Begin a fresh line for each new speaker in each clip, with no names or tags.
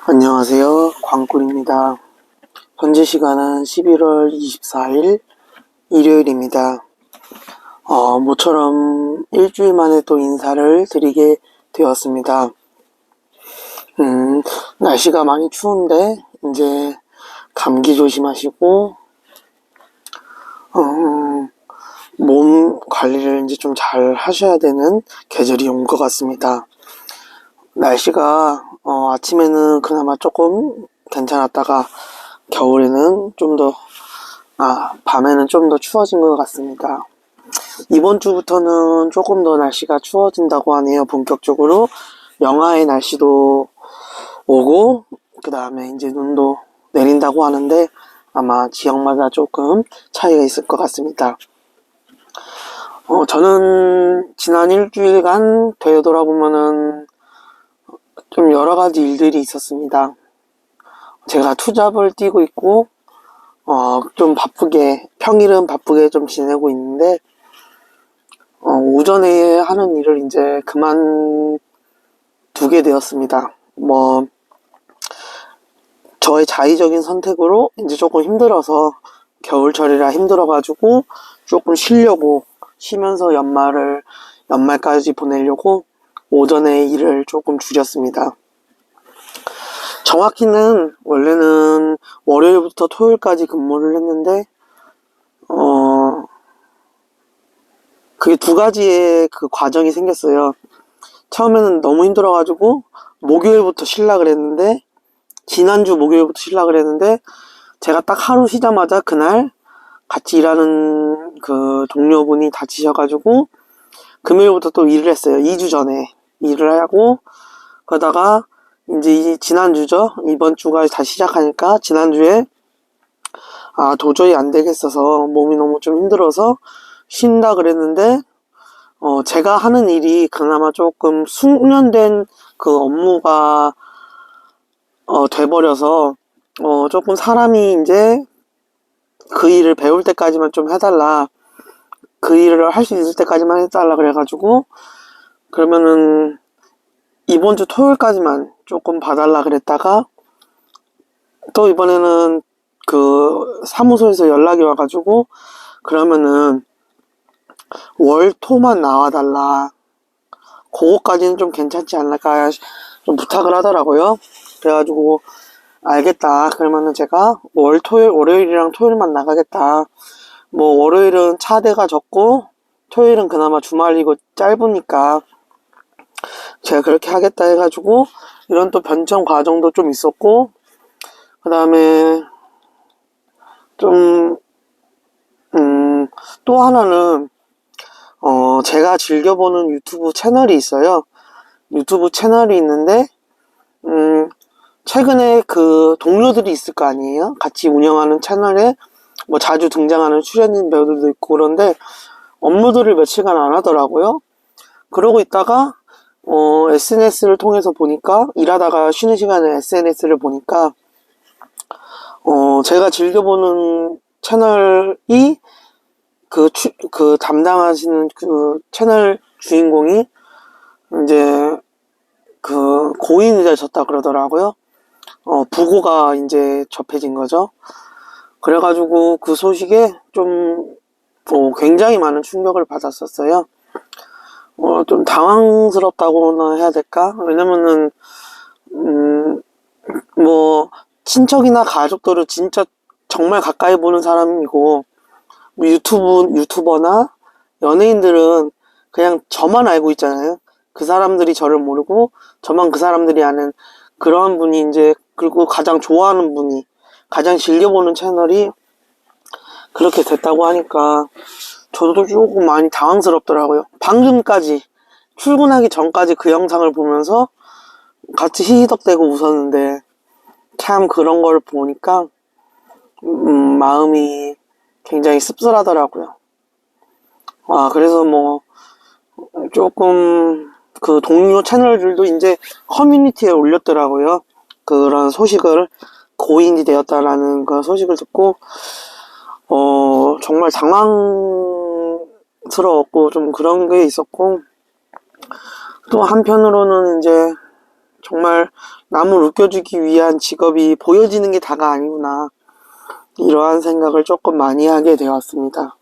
안녕하세요. 광꿀입니다. 현재 시간은 11월 24일 일요일입니다. 모처럼 일주일 만에 또 인사를 드리게 되었습니다. 날씨가 많이 추운데 이제 감기 조심하시고 몸 관리를 이제 좀 잘 하셔야 되는 계절이 온 것 같습니다. 날씨가 아침에는 그나마 조금 괜찮았다가 겨울에는 밤에는 좀 더 추워진 것 같습니다. 이번 주부터는 조금 더 날씨가 추워진다고 하네요. 본격적으로 영하의 날씨도 오고 그 다음에 이제 눈도 내린다고 하는데 아마 지역마다 조금 차이가 있을 것 같습니다. 저는 지난 일주일간 되돌아보면은 좀 여러 가지 일들이 있었습니다. 제가 투잡을 뛰고 있고 좀 바쁘게 평일은 바쁘게 좀 지내고 있는데 오전에 하는 일을 이제 그만두게 되었습니다. 저의 자의적인 선택으로 이제 조금 힘들어서 겨울철이라 힘들어가지고 조금 쉬면서 연말까지 보내려고 오전에 일을 조금 줄였습니다. 정확히는 원래는 월요일부터 토요일까지 근무를 했는데 그게 두 가지의 그 과정이 생겼어요. 처음에는 너무 힘들어가지고 목요일부터 쉬려고 했는데 지난주 목요일부터 쉬려고 했는데 제가 딱 하루 쉬자마자 그날 같이 일하는 그 동료분이 다치셔가지고 금요일부터 또 일을 했어요. 2주 전에 일을 하고 그러다가 이제 지난주죠. 이번 주가 다시 시작하니까 지난주에 도저히 안 되겠어서 몸이 너무 좀 힘들어서 쉰다 그랬는데 제가 하는 일이 그나마 조금 숙련된 그 업무가 돼버려서 조금 사람이 이제 그 일을 배울 때까지만 좀 해달라, 그 일을 할 수 있을 때까지만 해달라 그래가지고 그러면은 이번 주 토요일까지만 조금 봐달라 그랬다가 또 이번에는 그 사무소에서 연락이 와가지고 그러면은 월토만 나와달라, 그거까지는 좀 괜찮지 않을까 좀 부탁을 하더라고요. 그래가지고 알겠다, 그러면은 제가 월요일이랑 토요일만 나가겠다. 월요일은 차대가 적고 토요일은 그나마 주말이고 짧으니까 제가 그렇게 하겠다 해가지고 이런 또 변청 과정도 좀 있었고 그 다음에 또 하나는 제가 즐겨보는 유튜브 채널이 있어요. 유튜브 채널이 있는데 최근에 그 동료들이 있을 거 아니에요. 같이 운영하는 채널에 자주 등장하는 출연진 배우들도 있고 그런데 업로드를 며칠간 안 하더라고요. 그러고 있다가 SNS를 통해서 보니까, 일하다가 쉬는 시간에 SNS를 보니까 제가 즐겨보는 채널이 그 담당하시는 그 채널 주인공이 이제 그 고인이 되셨다 그러더라고요. 부고가 이제 접해진 거죠. 그래가지고 그 소식에 좀 굉장히 많은 충격을 받았었어요. 좀 당황스럽다고나 해야 될까? 왜냐면은 친척이나 가족들을 진짜 정말 가까이 보는 사람이고 유튜버나 연예인들은 그냥 저만 알고 있잖아요. 그 사람들이 저를 모르고 저만 그 사람들이 아는 그런 분이 이제, 그리고 가장 좋아하는 분이, 가장 즐겨보는 채널이 그렇게 됐다고 하니까 저도 조금 많이 당황스럽더라고요. 방금까지 출근하기 전까지 그 영상을 보면서 같이 히히덕대고 웃었는데 참 그런 걸 보니까 마음이 굉장히 씁쓸하더라고요. 그래서 조금 그 동료 채널들도 이제 커뮤니티에 올렸더라고요. 그런 소식을, 고인이 되었다라는 그런 소식을 듣고 정말 당황스러웠고 좀 그런 게 있었고, 또 한편으로는 이제 정말 남을 웃겨주기 위한 직업이 보여지는 게 다가 아니구나. 이러한 생각을 조금 많이 하게 되었습니다.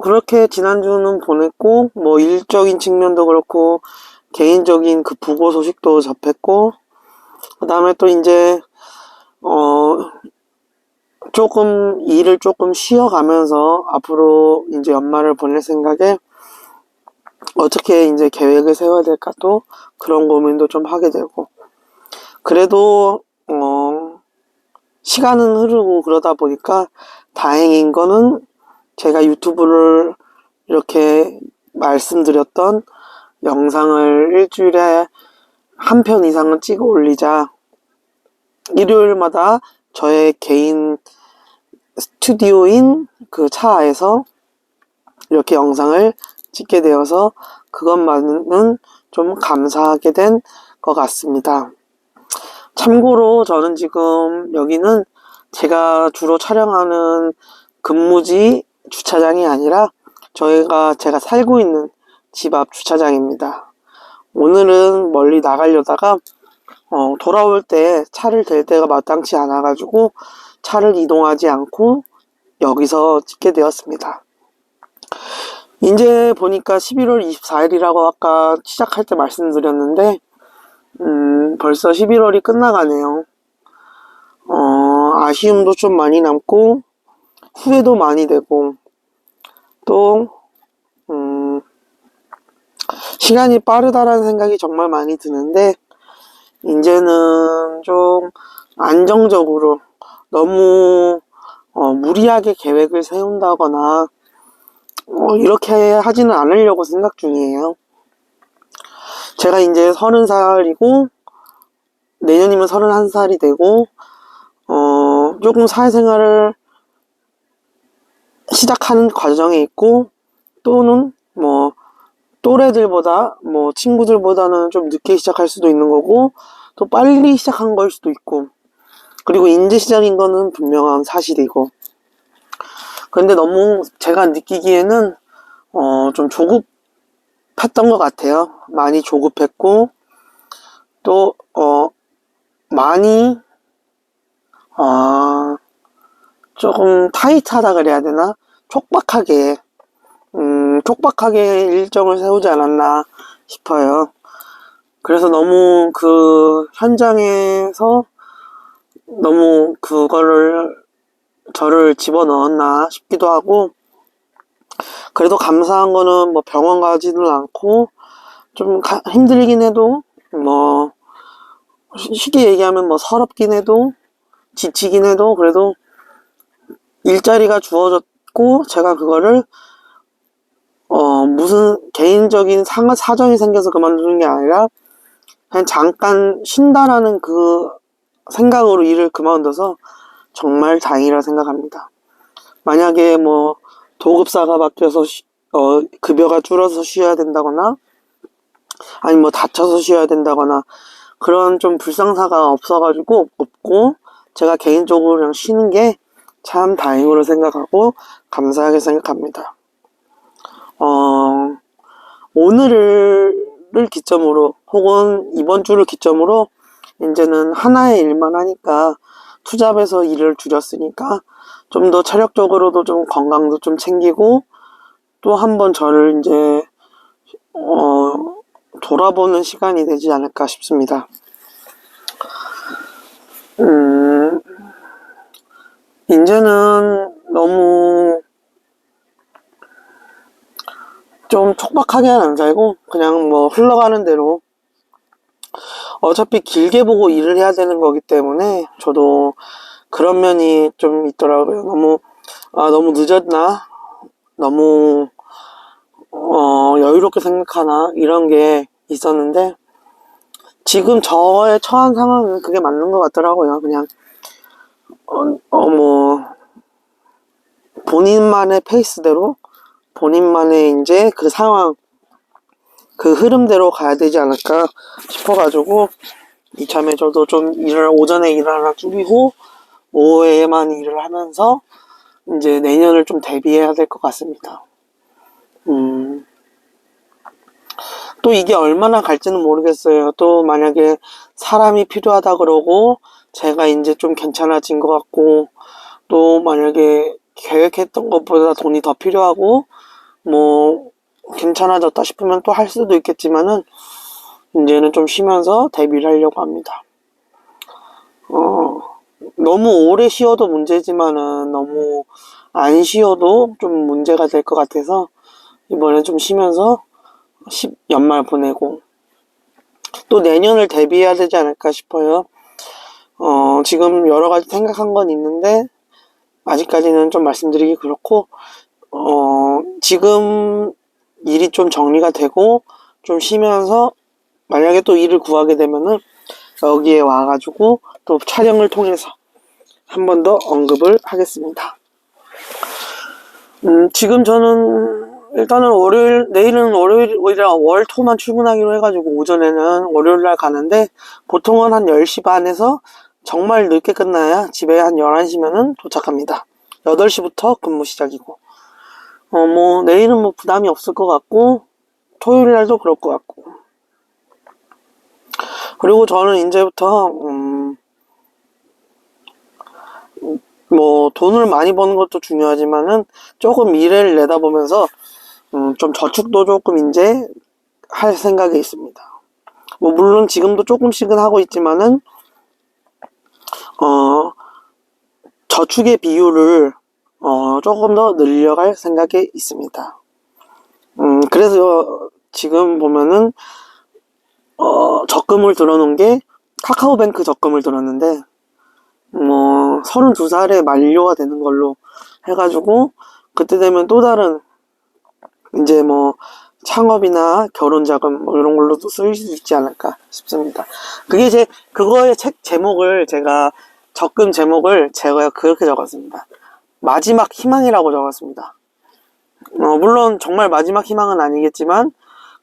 그렇게 지난주는 보냈고, 뭐 일적인 측면도 그렇고, 개인적인 그 부고 소식도 접했고, 그 다음에 또 이제, 조금 일을 조금 쉬어가면서 앞으로 이제 연말을 보낼 생각에 어떻게 이제 계획을 세워야 될까 또 그런 고민도 좀 하게 되고, 그래도 시간은 흐르고 그러다 보니까 다행인 거는 제가 유튜브를 이렇게 말씀드렸던 영상을 일주일에 한 편 이상은 찍어 올리자, 일요일마다 저의 개인 스튜디오인 그 차에서 이렇게 영상을 찍게 되어서 그것만은 좀 감사하게 된 것 같습니다. 참고로 저는 지금 여기는 제가 주로 촬영하는 근무지 주차장이 아니라 제가 살고 있는 집 앞 주차장입니다. 오늘은 멀리 나가려다가 돌아올 때 차를 댈 때가 마땅치 않아 가지고 차를 이동하지 않고 여기서 찍게 되었습니다. 이제 보니까 11월 24일이라고 아까 시작할 때 말씀드렸는데 벌써 11월이 끝나가네요. 아쉬움도 좀 많이 남고 후회도 많이 되고 또 시간이 빠르다라는 생각이 정말 많이 드는데, 이제는 좀 안정적으로 너무 무리하게 계획을 세운다거나 이렇게 하지는 않으려고 생각 중이에요. 제가 이제 30살이고 내년이면 31살이 되고 조금 사회생활을 시작하는 과정에 있고, 또는 뭐 또래들보다 뭐 친구들보다는 좀 늦게 시작할 수도 있는 거고, 또 빨리 시작한 걸 수도 있고, 그리고 인제 시작인 거는 분명한 사실이고, 근데 너무 제가 느끼기에는 좀 조급했던 것 같아요. 많이 조급했고, 또 많이 조금 타이트하다 그래야 되나? 촉박하게 일정을 세우지 않았나 싶어요. 그래서 너무 그 현장에서 너무 저를 집어넣었나 싶기도 하고, 그래도 감사한 거는 뭐 병원 가지는 않고 좀 힘들긴 해도, 뭐 쉽게 얘기하면 뭐 서럽긴 해도 지치긴 해도 그래도 일자리가 주어졌고, 제가 그거를 무슨 개인적인 사정이 생겨서 그만두는 게 아니라 그냥 잠깐 쉰다라는 그 생각으로 일을 그만둬서 정말 다행이라 생각합니다. 만약에 뭐 도급사가 바뀌어서 급여가 줄어서 쉬어야 된다거나, 아니 뭐 다쳐서 쉬어야 된다거나 그런 좀 불상사가 없고 제가 개인적으로 그냥 쉬는 게 참 다행으로 생각하고 감사하게 생각합니다. 오늘을 기점으로 혹은 이번 주를 기점으로 이제는 하나의 일만 하니까, 투잡해서 일을 줄였으니까 좀 더 체력적으로도 좀 건강도 좀 챙기고 또 한번 저를 이제 돌아보는 시간이 되지 않을까 싶습니다. 이제는 너무 좀 촉박하게는 안 살고 그냥 뭐 흘러가는 대로, 어차피 길게 보고 일을 해야 되는 거기 때문에 저도 그런 면이 좀 있더라고요. 너무 늦었나? 너무 여유롭게 생각하나? 이런 게 있었는데, 지금 저의 처한 상황은 그게 맞는 것 같더라고요. 그냥 뭐 본인만의 페이스대로 본인만의 이제 그 상황, 그 흐름대로 가야 되지 않을까 싶어가지고 이참에 저도 좀 오전에 일을 하나 줄이고 오후에만 일을 하면서 이제 내년을 좀 대비해야 될 것 같습니다. 또 이게 얼마나 갈지는 모르겠어요. 또 만약에 사람이 필요하다 그러고 제가 이제 좀 괜찮아진 것 같고 또 만약에 계획했던 것보다 돈이 더 필요하고 뭐 괜찮아졌다 싶으면 또 할 수도 있겠지만은 이제는 좀 쉬면서 데뷔를 하려고 합니다. 너무 오래 쉬어도 문제지만은 너무 안 쉬어도 좀 문제가 될 것 같아서 이번에 좀 쉬면서 연말 보내고 또 내년을 대비해야 되지 않을까 싶어요. 지금 여러 가지 생각한 건 있는데 아직까지는 좀 말씀드리기 그렇고 지금 일이 좀 정리가 되고 좀 쉬면서 만약에 또 일을 구하게 되면은 여기에 와가지고 또 촬영을 통해서 한 번 더 언급을 하겠습니다. 지금 저는 일단은 내일은 월요일이라 월토만 출근하기로 해가지고 오전에는 월요일날 가는데 보통은 한 10시 반에서 정말 늦게 끝나야 집에 한 11시면은 도착합니다. 8시부터 근무 시작이고 뭐 내일은 뭐 부담이 없을 것 같고 토요일날도 그럴 것 같고 그리고 저는 이제부터 뭐 돈을 많이 버는 것도 중요하지만은 조금 미래를 내다보면서 좀 저축도 조금 이제 할 생각이 있습니다. 뭐 물론 지금도 조금씩은 하고 있지만은 저축의 비율을 조금 더 늘려갈 생각이 있습니다. 그래서 지금 보면은 적금을 들어놓은 게 카카오뱅크 적금을 들었는데 뭐 32살에 만료가 되는 걸로 해가지고 그때 되면 또 다른 이제 뭐 창업이나 결혼자금 뭐 이런 걸로도 쓰일 수 있지 않을까 싶습니다. 그거의 책 제목을 적금 제목을 제가 그렇게 적었습니다. 마지막 희망이라고 적었습니다. 물론 정말 마지막 희망은 아니겠지만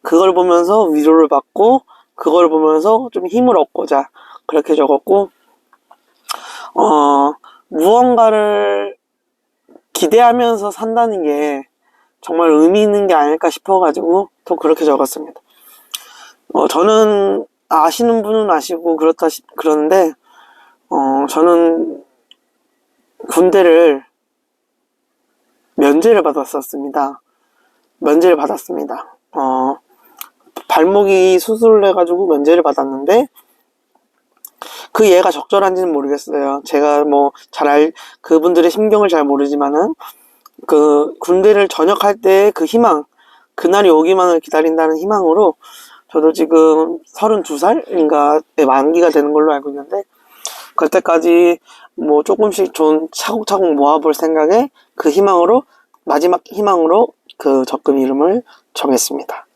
그걸 보면서 위로를 받고 그걸 보면서 좀 힘을 얻고자 그렇게 적었고 무언가를 기대하면서 산다는 게 정말 의미 있는 게 아닐까 싶어가지고 또 그렇게 적었습니다. 저는 아시는 분은 아시고 그러는데 저는 군대를 면제를 받았습니다. 발목이 수술을 해가지고 면제를 받았는데 그 예가 적절한지는 모르겠어요. 제가 뭐 그분들의 심경을 잘 모르지만은 그 군대를 전역할 때 그 희망, 그날이 오기만을 기다린다는 희망으로 저도 지금 32살인가에 만기가 되는 걸로 알고 있는데 그때까지 뭐 조금씩 좀 차곡차곡 모아볼 생각에 그 희망으로 마지막 희망으로 그 적금 이름을 정했습니다.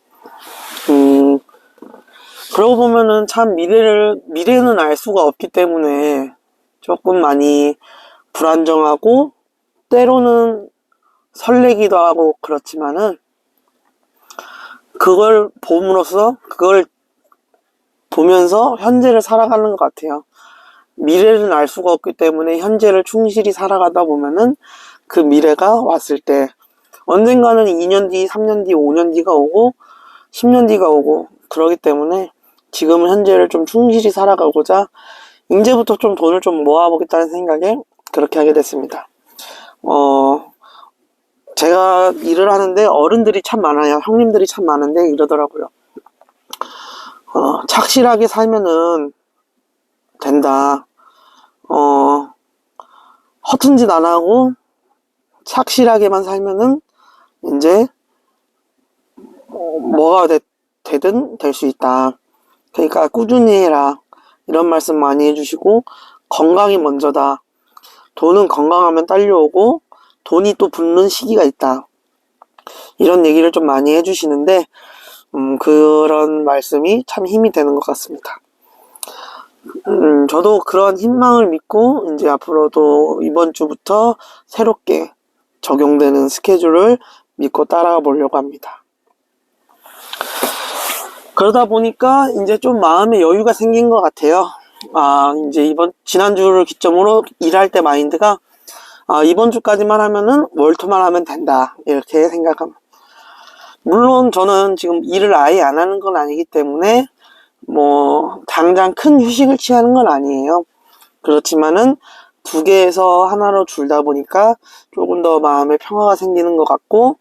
그러고 보면은 참 미래는 알 수가 없기 때문에 조금 많이 불안정하고 때로는 설레기도 하고 그렇지만은 그걸 보면서 현재를 살아가는 것 같아요. 미래는 알 수가 없기 때문에 현재를 충실히 살아가다 보면은 그 미래가 왔을 때 언젠가는 2년 뒤, 3년 뒤, 5년 뒤가 오고 10년 뒤가 오고 그러기 때문에 지금은 현재를 좀 충실히 살아가고자 이제부터 좀 돈을 좀 모아보겠다는 생각에 그렇게 하게 됐습니다. 제가 일을 하는데 어른들이 참 많아요. 형님들이 참 많은데 이러더라고요. 착실하게 살면은 된다. 허튼 짓 안 하고 착실하게만 살면은 이제 뭐가 되든 될 수 있다. 그러니까 꾸준히 해라. 이런 말씀 많이 해주시고 건강이 먼저다. 돈은 건강하면 딸려오고 돈이 또 붙는 시기가 있다. 이런 얘기를 좀 많이 해주시는데 그런 말씀이 참 힘이 되는 것 같습니다. 저도 그런 희망을 믿고 이제 앞으로도 이번 주부터 새롭게 적용되는 스케줄을 믿고 따라가 보려고 합니다. 그러다 보니까 이제 좀 마음의 여유가 생긴 것 같아요. 이제 지난주를 기점으로 일할 때 마인드가 이번 주까지만 하면은 월토만 하면 된다. 이렇게 생각합니다. 물론 저는 지금 일을 아예 안 하는 건 아니기 때문에 뭐 당장 큰 휴식을 취하는 건 아니에요. 그렇지만은 두 개에서 하나로 줄다 보니까 조금 더 마음의 평화가 생기는 것 같고,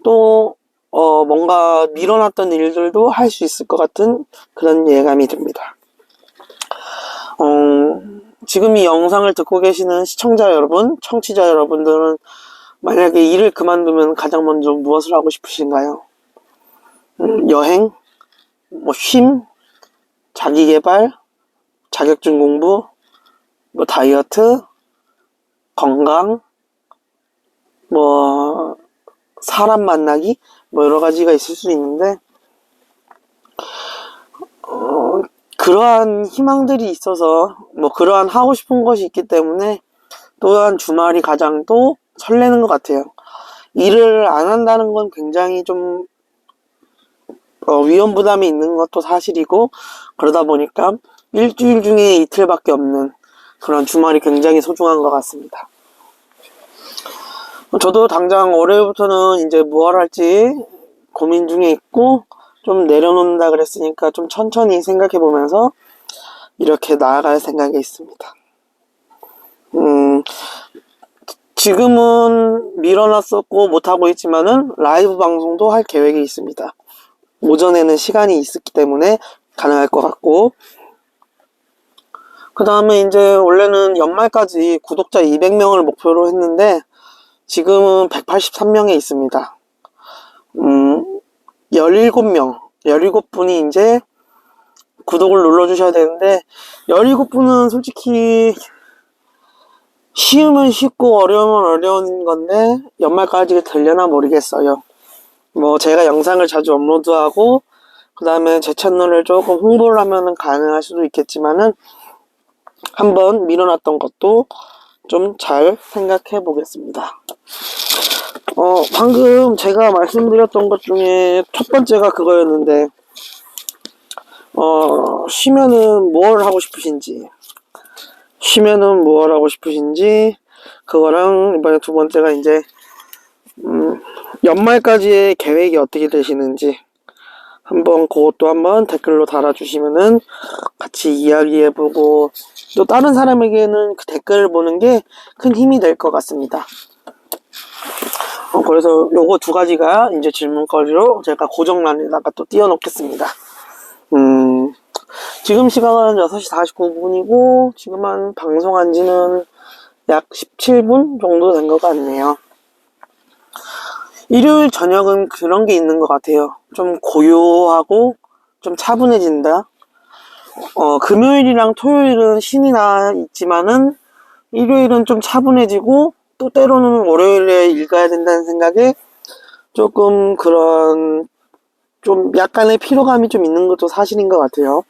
또 뭔가 미뤄놨던 일들도 할 수 있을 것 같은 그런 예감이 듭니다. 지금 이 영상을 듣고 계시는 시청자 여러분, 청취자 여러분들은 만약에 일을 그만두면 가장 먼저 무엇을 하고 싶으신가요? 여행, 뭐 쉼, 자기계발, 자격증 공부, 뭐 다이어트, 건강, 뭐 사람 만나기, 뭐 여러 가지가 있을 수 있는데, 그러한 희망들이 있어서 뭐 그러한 하고 싶은 것이 있기 때문에 또한 주말이 가장 또 설레는 것 같아요. 일을 안 한다는 건 굉장히 좀 위험 부담이 있는 것도 사실이고, 그러다 보니까 일주일 중에 이틀밖에 없는 그런 주말이 굉장히 소중한 것 같습니다. 저도 당장 올해부터는 이제 무엇 할지 고민 중에 있고, 좀 내려놓는다 그랬으니까 좀 천천히 생각해 보면서 이렇게 나아갈 생각이 있습니다. 지금은 밀어놨었고 못하고 있지만은 라이브 방송도 할 계획이 있습니다. 오전에는 시간이 있었기 때문에 가능할 것 같고, 그 다음에 이제 원래는 연말까지 구독자 200명을 목표로 했는데 지금은 183명에 있습니다. 17분이 이제 구독을 눌러주셔야 되는데, 17분은 솔직히 쉬우면 쉽고 어려우면 어려운 건데 연말까지 되려나 모르겠어요. 뭐 제가 영상을 자주 업로드하고 그 다음에 제 채널을 조금 홍보를 하면은 가능할 수도 있겠지만은 한번 밀어놨던 것도 좀 잘 생각해 보겠습니다. 방금 제가 말씀드렸던 것 중에 첫 번째가 그거였는데, 쉬면은 뭘 하고 싶으신지, 그거랑 이번에 두 번째가 이제, 연말까지의 계획이 어떻게 되시는지, 한번 그것도 한번 댓글로 달아주시면은 같이 이야기해보고, 또 다른 사람에게는 그 댓글을 보는 게 큰 힘이 될 것 같습니다. 그래서 요거 두 가지가 이제 질문거리로 제가 고정란에다가 또 띄워놓겠습니다. 지금 시간은 6시 49분이고, 지금 한 방송한 지는 약 17분 정도 된 것 같네요. 일요일 저녁은 그런 게 있는 것 같아요. 좀 고요하고 좀 차분해진다. 금요일이랑 토요일은 신이 나 있지만은 일요일은 좀 차분해지고, 또 때로는 월요일에 읽어야 된다는 생각에 조금 그런 좀 약간의 피로감이 좀 있는 것도 사실인 것 같아요.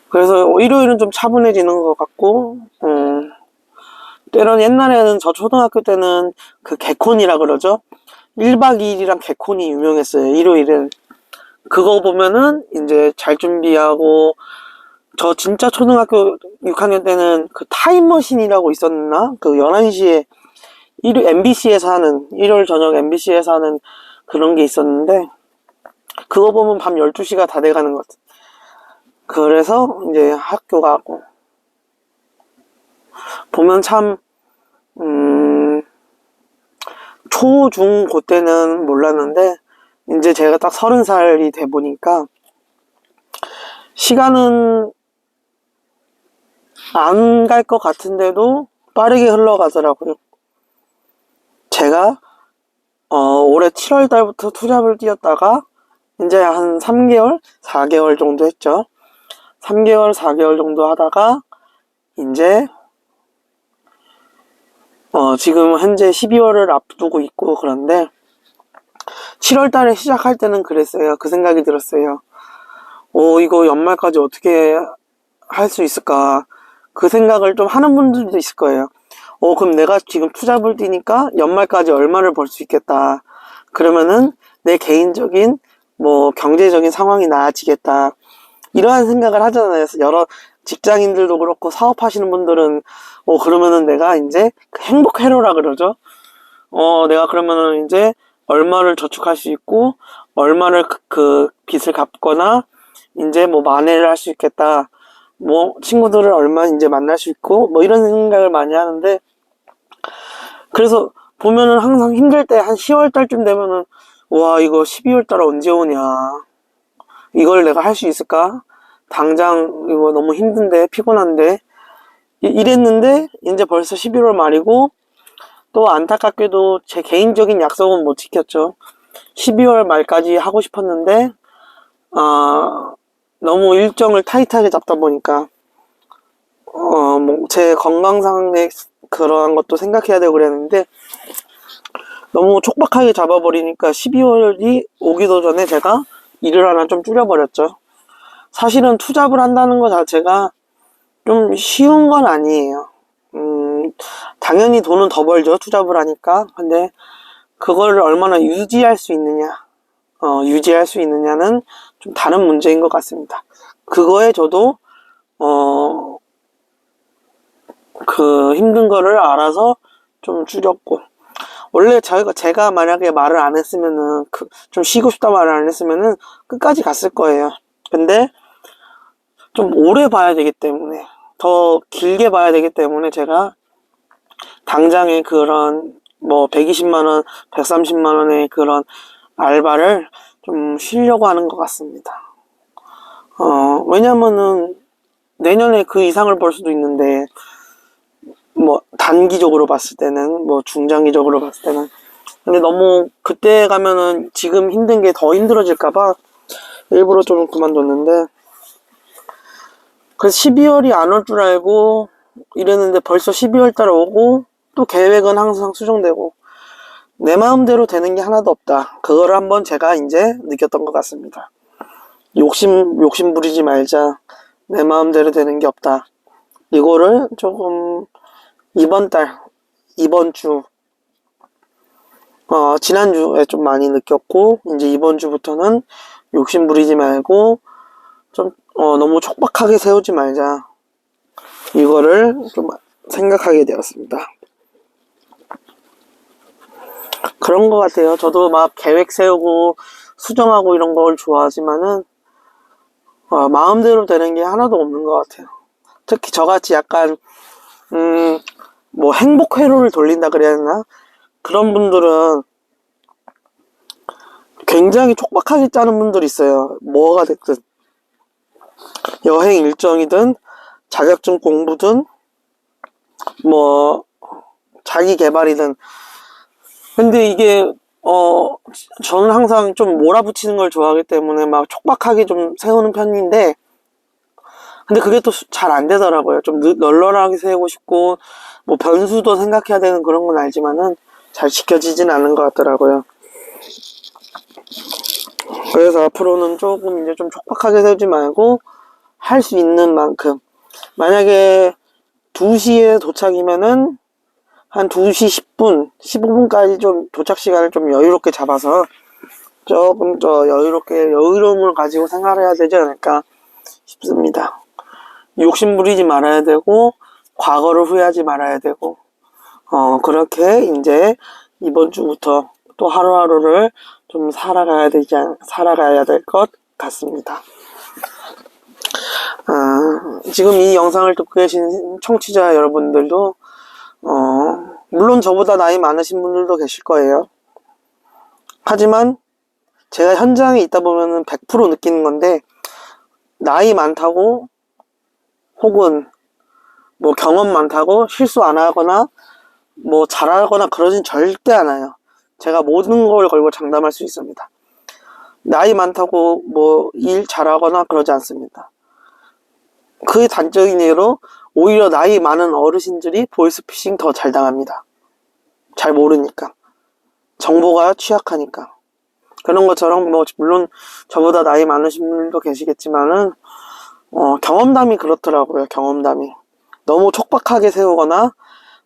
그래서 일요일은 좀 차분해지는 것 같고, 때로는 옛날에는 저 초등학교 때는 그 개콘이라 그러죠. 1박 2일이랑 개콘이 유명했어요. 일요일은. 그거 보면은 이제 잘 준비하고, 저 진짜 초등학교 6학년 때는 그 타임머신이라고 있었나? 그 11시에 MBC에서 하는, 일요일 저녁 MBC에서 하는 그런 게 있었는데, 그거 보면 밤 12시가 다 돼가는 것 같아. 그래서 이제 학교 가고, 보면 참, 초, 중, 고 때는 몰랐는데, 이제 제가 딱 30살이 돼 보니까, 시간은 안 갈 것 같은데도 빠르게 흘러가더라고요. 제가, 올해 7월 달부터 투잡을 뛰었다가, 이제 한 3개월, 4개월 정도 했죠. 3개월, 4개월 정도 하다가, 이제, 지금 현재 12월을 앞두고 있고, 그런데, 7월 달에 시작할 때는 그랬어요. 그 생각이 들었어요. 이거 연말까지 어떻게 할 수 있을까? 그 생각을 좀 하는 분들도 있을 거예요. 그럼 내가 지금 투잡을 뛰니까 연말까지 얼마를 벌 수 있겠다. 그러면은 내 개인적인 뭐 경제적인 상황이 나아지겠다. 이러한 생각을 하잖아요. 여러 직장인들도 그렇고 사업하시는 분들은 그러면은 내가 이제 그 행복 회로라 그러죠. 내가 그러면은 이제 얼마를 저축할 수 있고 얼마를 그 빚을 갚거나 이제 뭐 만회를 할 수 있겠다. 뭐 친구들을 얼마 이제 만날 수 있고 뭐 이런 생각을 많이 하는데, 그래서 보면은 항상 힘들 때 한 10월 달쯤 되면은 와 이거 12월 달 언제 오냐, 이걸 내가 할 수 있을까, 당장 이거 너무 힘든데 피곤한데 이랬는데 이제 벌써 11월 말이고, 또 안타깝게도 제 개인적인 약속은 못 지켰죠. 12월 말까지 하고 싶었는데 너무 일정을 타이트하게 잡다 보니까 뭐 제 건강상의 그러한 것도 생각해야 되고 그랬는데 너무 촉박하게 잡아버리니까 12월이 오기도 전에 제가 일을 하나 좀 줄여버렸죠. 사실은 투잡을 한다는 것 자체가 좀 쉬운 건 아니에요. 당연히 돈은 더 벌죠, 투잡을 하니까. 근데 그걸 얼마나 유지할 수 있느냐, 유지할 수 있느냐는 좀 다른 문제인 것 같습니다. 그거에 저도 그 힘든 거를 알아서 좀 줄였고, 원래 제가 만약에 말을 안 했으면은 좀 쉬고 싶다 말을 안 했으면은 끝까지 갔을 거예요. 근데 좀 오래 봐야 되기 때문에, 더 길게 봐야 되기 때문에 제가 당장에 그런 뭐 120만원 130만원의 그런 알바를 좀 쉬려고 하는 것 같습니다. 왜냐면은 내년에 그 이상을 벌 수도 있는데, 뭐 단기적으로 봤을 때는, 뭐 중장기적으로 봤을 때는. 근데 너무 그때 가면은 지금 힘든 게 더 힘들어질까봐 일부러 좀 그만뒀는데, 그래서 12월이 안 올 줄 알고 이랬는데 벌써 12월 달 오고, 또 계획은 항상 수정되고 내 마음대로 되는 게 하나도 없다. 그거를 한번 제가 이제 느꼈던 것 같습니다. 욕심 부리지 말자. 내 마음대로 되는 게 없다. 이거를 조금 이번 주, 지난주에 좀 많이 느꼈고, 이제 이번 주부터는 욕심 부리지 말고, 좀, 너무 촉박하게 세우지 말자. 이거를 좀 생각하게 되었습니다. 그런 것 같아요. 저도 막 계획 세우고, 수정하고 이런 걸 좋아하지만은, 마음대로 되는 게 하나도 없는 것 같아요. 특히 저같이 약간, 뭐 행복 회로를 돌린다 그래야 되나? 그런 분들은 굉장히 촉박하게 짜는 분들이 있어요. 뭐가 됐든, 여행 일정이든 자격증 공부든 뭐 자기 개발이든. 근데 이게 저는 항상 좀 몰아붙이는 걸 좋아하기 때문에 막 촉박하게 좀 세우는 편인데, 근데 그게 또 잘 안 되더라고요. 좀 널널하게 세우고 싶고 뭐 변수도 생각해야 되는 그런 건 알지만은 잘 지켜지진 않는 것 같더라고요. 그래서 앞으로는 조금 이제 좀 촉박하게 세우지 말고 할 수 있는 만큼, 만약에 2시에 도착이면은 한 2시 10분, 15분까지 좀 도착 시간을 좀 여유롭게 잡아서 조금 더 여유로움을 가지고 생활해야 되지 않을까 싶습니다. 욕심 부리지 말아야 되고, 과거를 후회하지 말아야 되고, 그렇게 이제 이번 주부터 또 하루하루를 좀 살아가야 될 것 같습니다. 지금 이 영상을 듣고 계신 청취자 여러분들도, 물론 저보다 나이 많으신 분들도 계실 거예요. 하지만 제가 현장에 있다 보면은 100% 느끼는 건데, 나이 많다고 혹은 뭐 경험 많다고 실수 안 하거나 뭐 잘하거나 그러진 절대 않아요. 제가 모든 걸 걸고 장담할 수 있습니다. 나이 많다고 뭐 일 잘하거나 그러지 않습니다. 그 단적인 예로 오히려 나이 많은 어르신들이 보이스피싱 더 잘 당합니다. 잘 모르니까, 정보가 취약하니까. 그런 것처럼 뭐 물론 저보다 나이 많으신 분들도 계시겠지만은 경험담이 그렇더라고요. 경험담이 너무 촉박하게 세우거나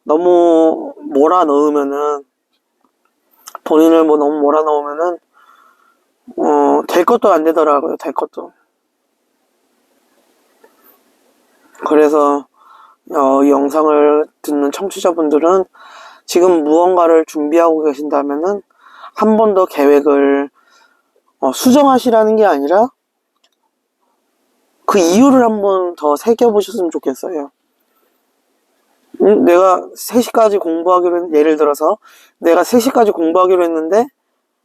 너무 몰아넣으면은, 본인을 뭐 너무 몰아넣으면은 될 것도 안 되더라고요. 될 것도. 그래서 이 영상을 듣는 청취자분들은 지금 무언가를 준비하고 계신다면은 한 번 더 계획을 수정하시라는 게 아니라 그 이유를 한 번 더 새겨보셨으면 좋겠어요. 내가 3시까지 공부하기로 했는데, 예를 들어서 내가 3시까지 공부하기로 했는데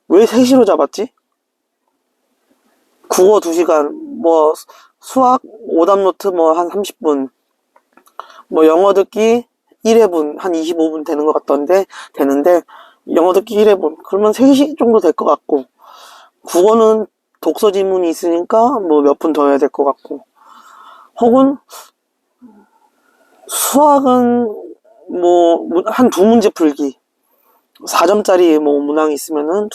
왜 3시로 잡았지? 국어 2시간, 뭐 수학 오답 노트 뭐 한 30분, 뭐 영어 듣기 1회분 한 25분 되는 것 같던데 되는데 영어 듣기 1회분 그러면 3시 정도 될 것 같고, 국어는 독서 지문이 있으니까 뭐 몇 분 더 해야 될 것 같고, 혹은 수학은 뭐 한 2문제 풀기 4점짜리 뭐 문항이 있으면은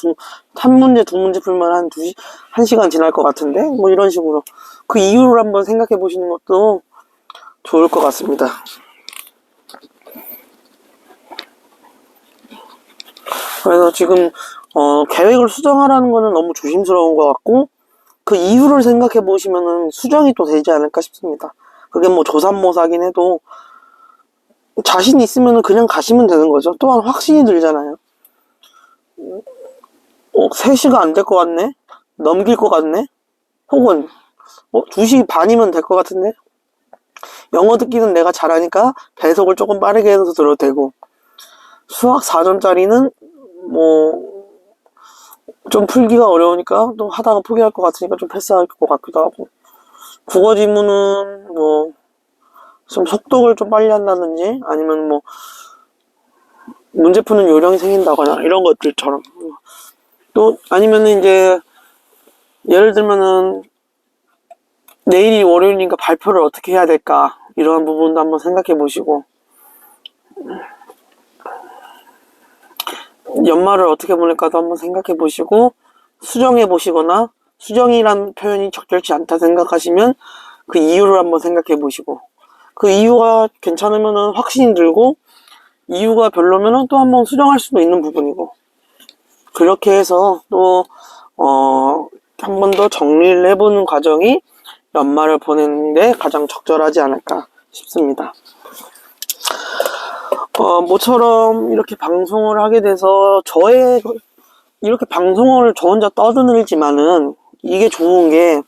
한 문제 2문제 풀면 한 1시간 지날 것 같은데, 뭐 이런 식으로 그 이유를 한번 생각해 보시는 것도 좋을 것 같습니다. 그래서 지금 계획을 수정하라는 거는 너무 조심스러운 것 같고, 그 이유를 생각해 보시면은 수정이 또 되지 않을까 싶습니다. 그게 뭐 조삼모사긴 해도 자신 있으면은 그냥 가시면 되는 거죠. 또한 확신이 들잖아요. 3시가 안 될 것 같네? 넘길 것 같네? 혹은 2시 반이면 될 것 같은데? 영어 듣기는 내가 잘하니까 배속을 조금 빠르게 해서 들어도 되고, 수학 4점짜리는 뭐 좀 풀기가 어려우니까 또 하다가 포기할 것 같으니까 좀 패스할 것 같기도 하고, 국어 지문은 뭐 좀 속독을 좀 빨리 한다든지 아니면 뭐 문제 푸는 요령이 생긴다거나 이런 것들처럼, 또 아니면은 이제 예를 들면은 내일이 월요일이니까 발표를 어떻게 해야 될까, 이런 부분도 한번 생각해 보시고, 연말을 어떻게 보낼까도 한번 생각해 보시고, 수정해 보시거나 수정이란 표현이 적절치 않다 생각하시면 그 이유를 한번 생각해 보시고, 그 이유가 괜찮으면은 확신이 들고, 이유가 별로면은 또 한번 수정할 수도 있는 부분이고, 그렇게 해서 또 한 번 더 정리를 해보는 과정이 연말을 보내는데 가장 적절하지 않을까 싶습니다. 모처럼 이렇게 방송을 하게 돼서 이렇게 방송을 저 혼자 떠들지만은 이게 좋은 게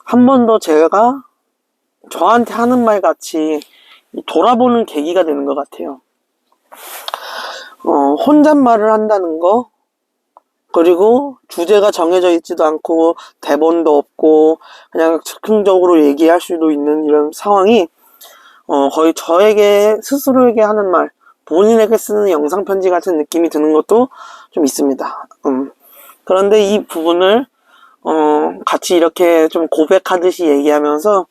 한 번 더 제가 저한테 하는 말 같이 돌아보는 계기가 되는 것 같아요. 혼잣말을 한다는 거, 그리고 주제가 정해져 있지도 않고 대본도 없고 그냥 즉흥적으로 얘기할 수도 있는 이런 상황이 거의 저에게 스스로에게 하는 말, 본인에게 쓰는 영상 편지 같은 느낌이 드는 것도 좀 있습니다. 그런데 이 부분을 같이 이렇게 좀 고백하듯이 얘기하면서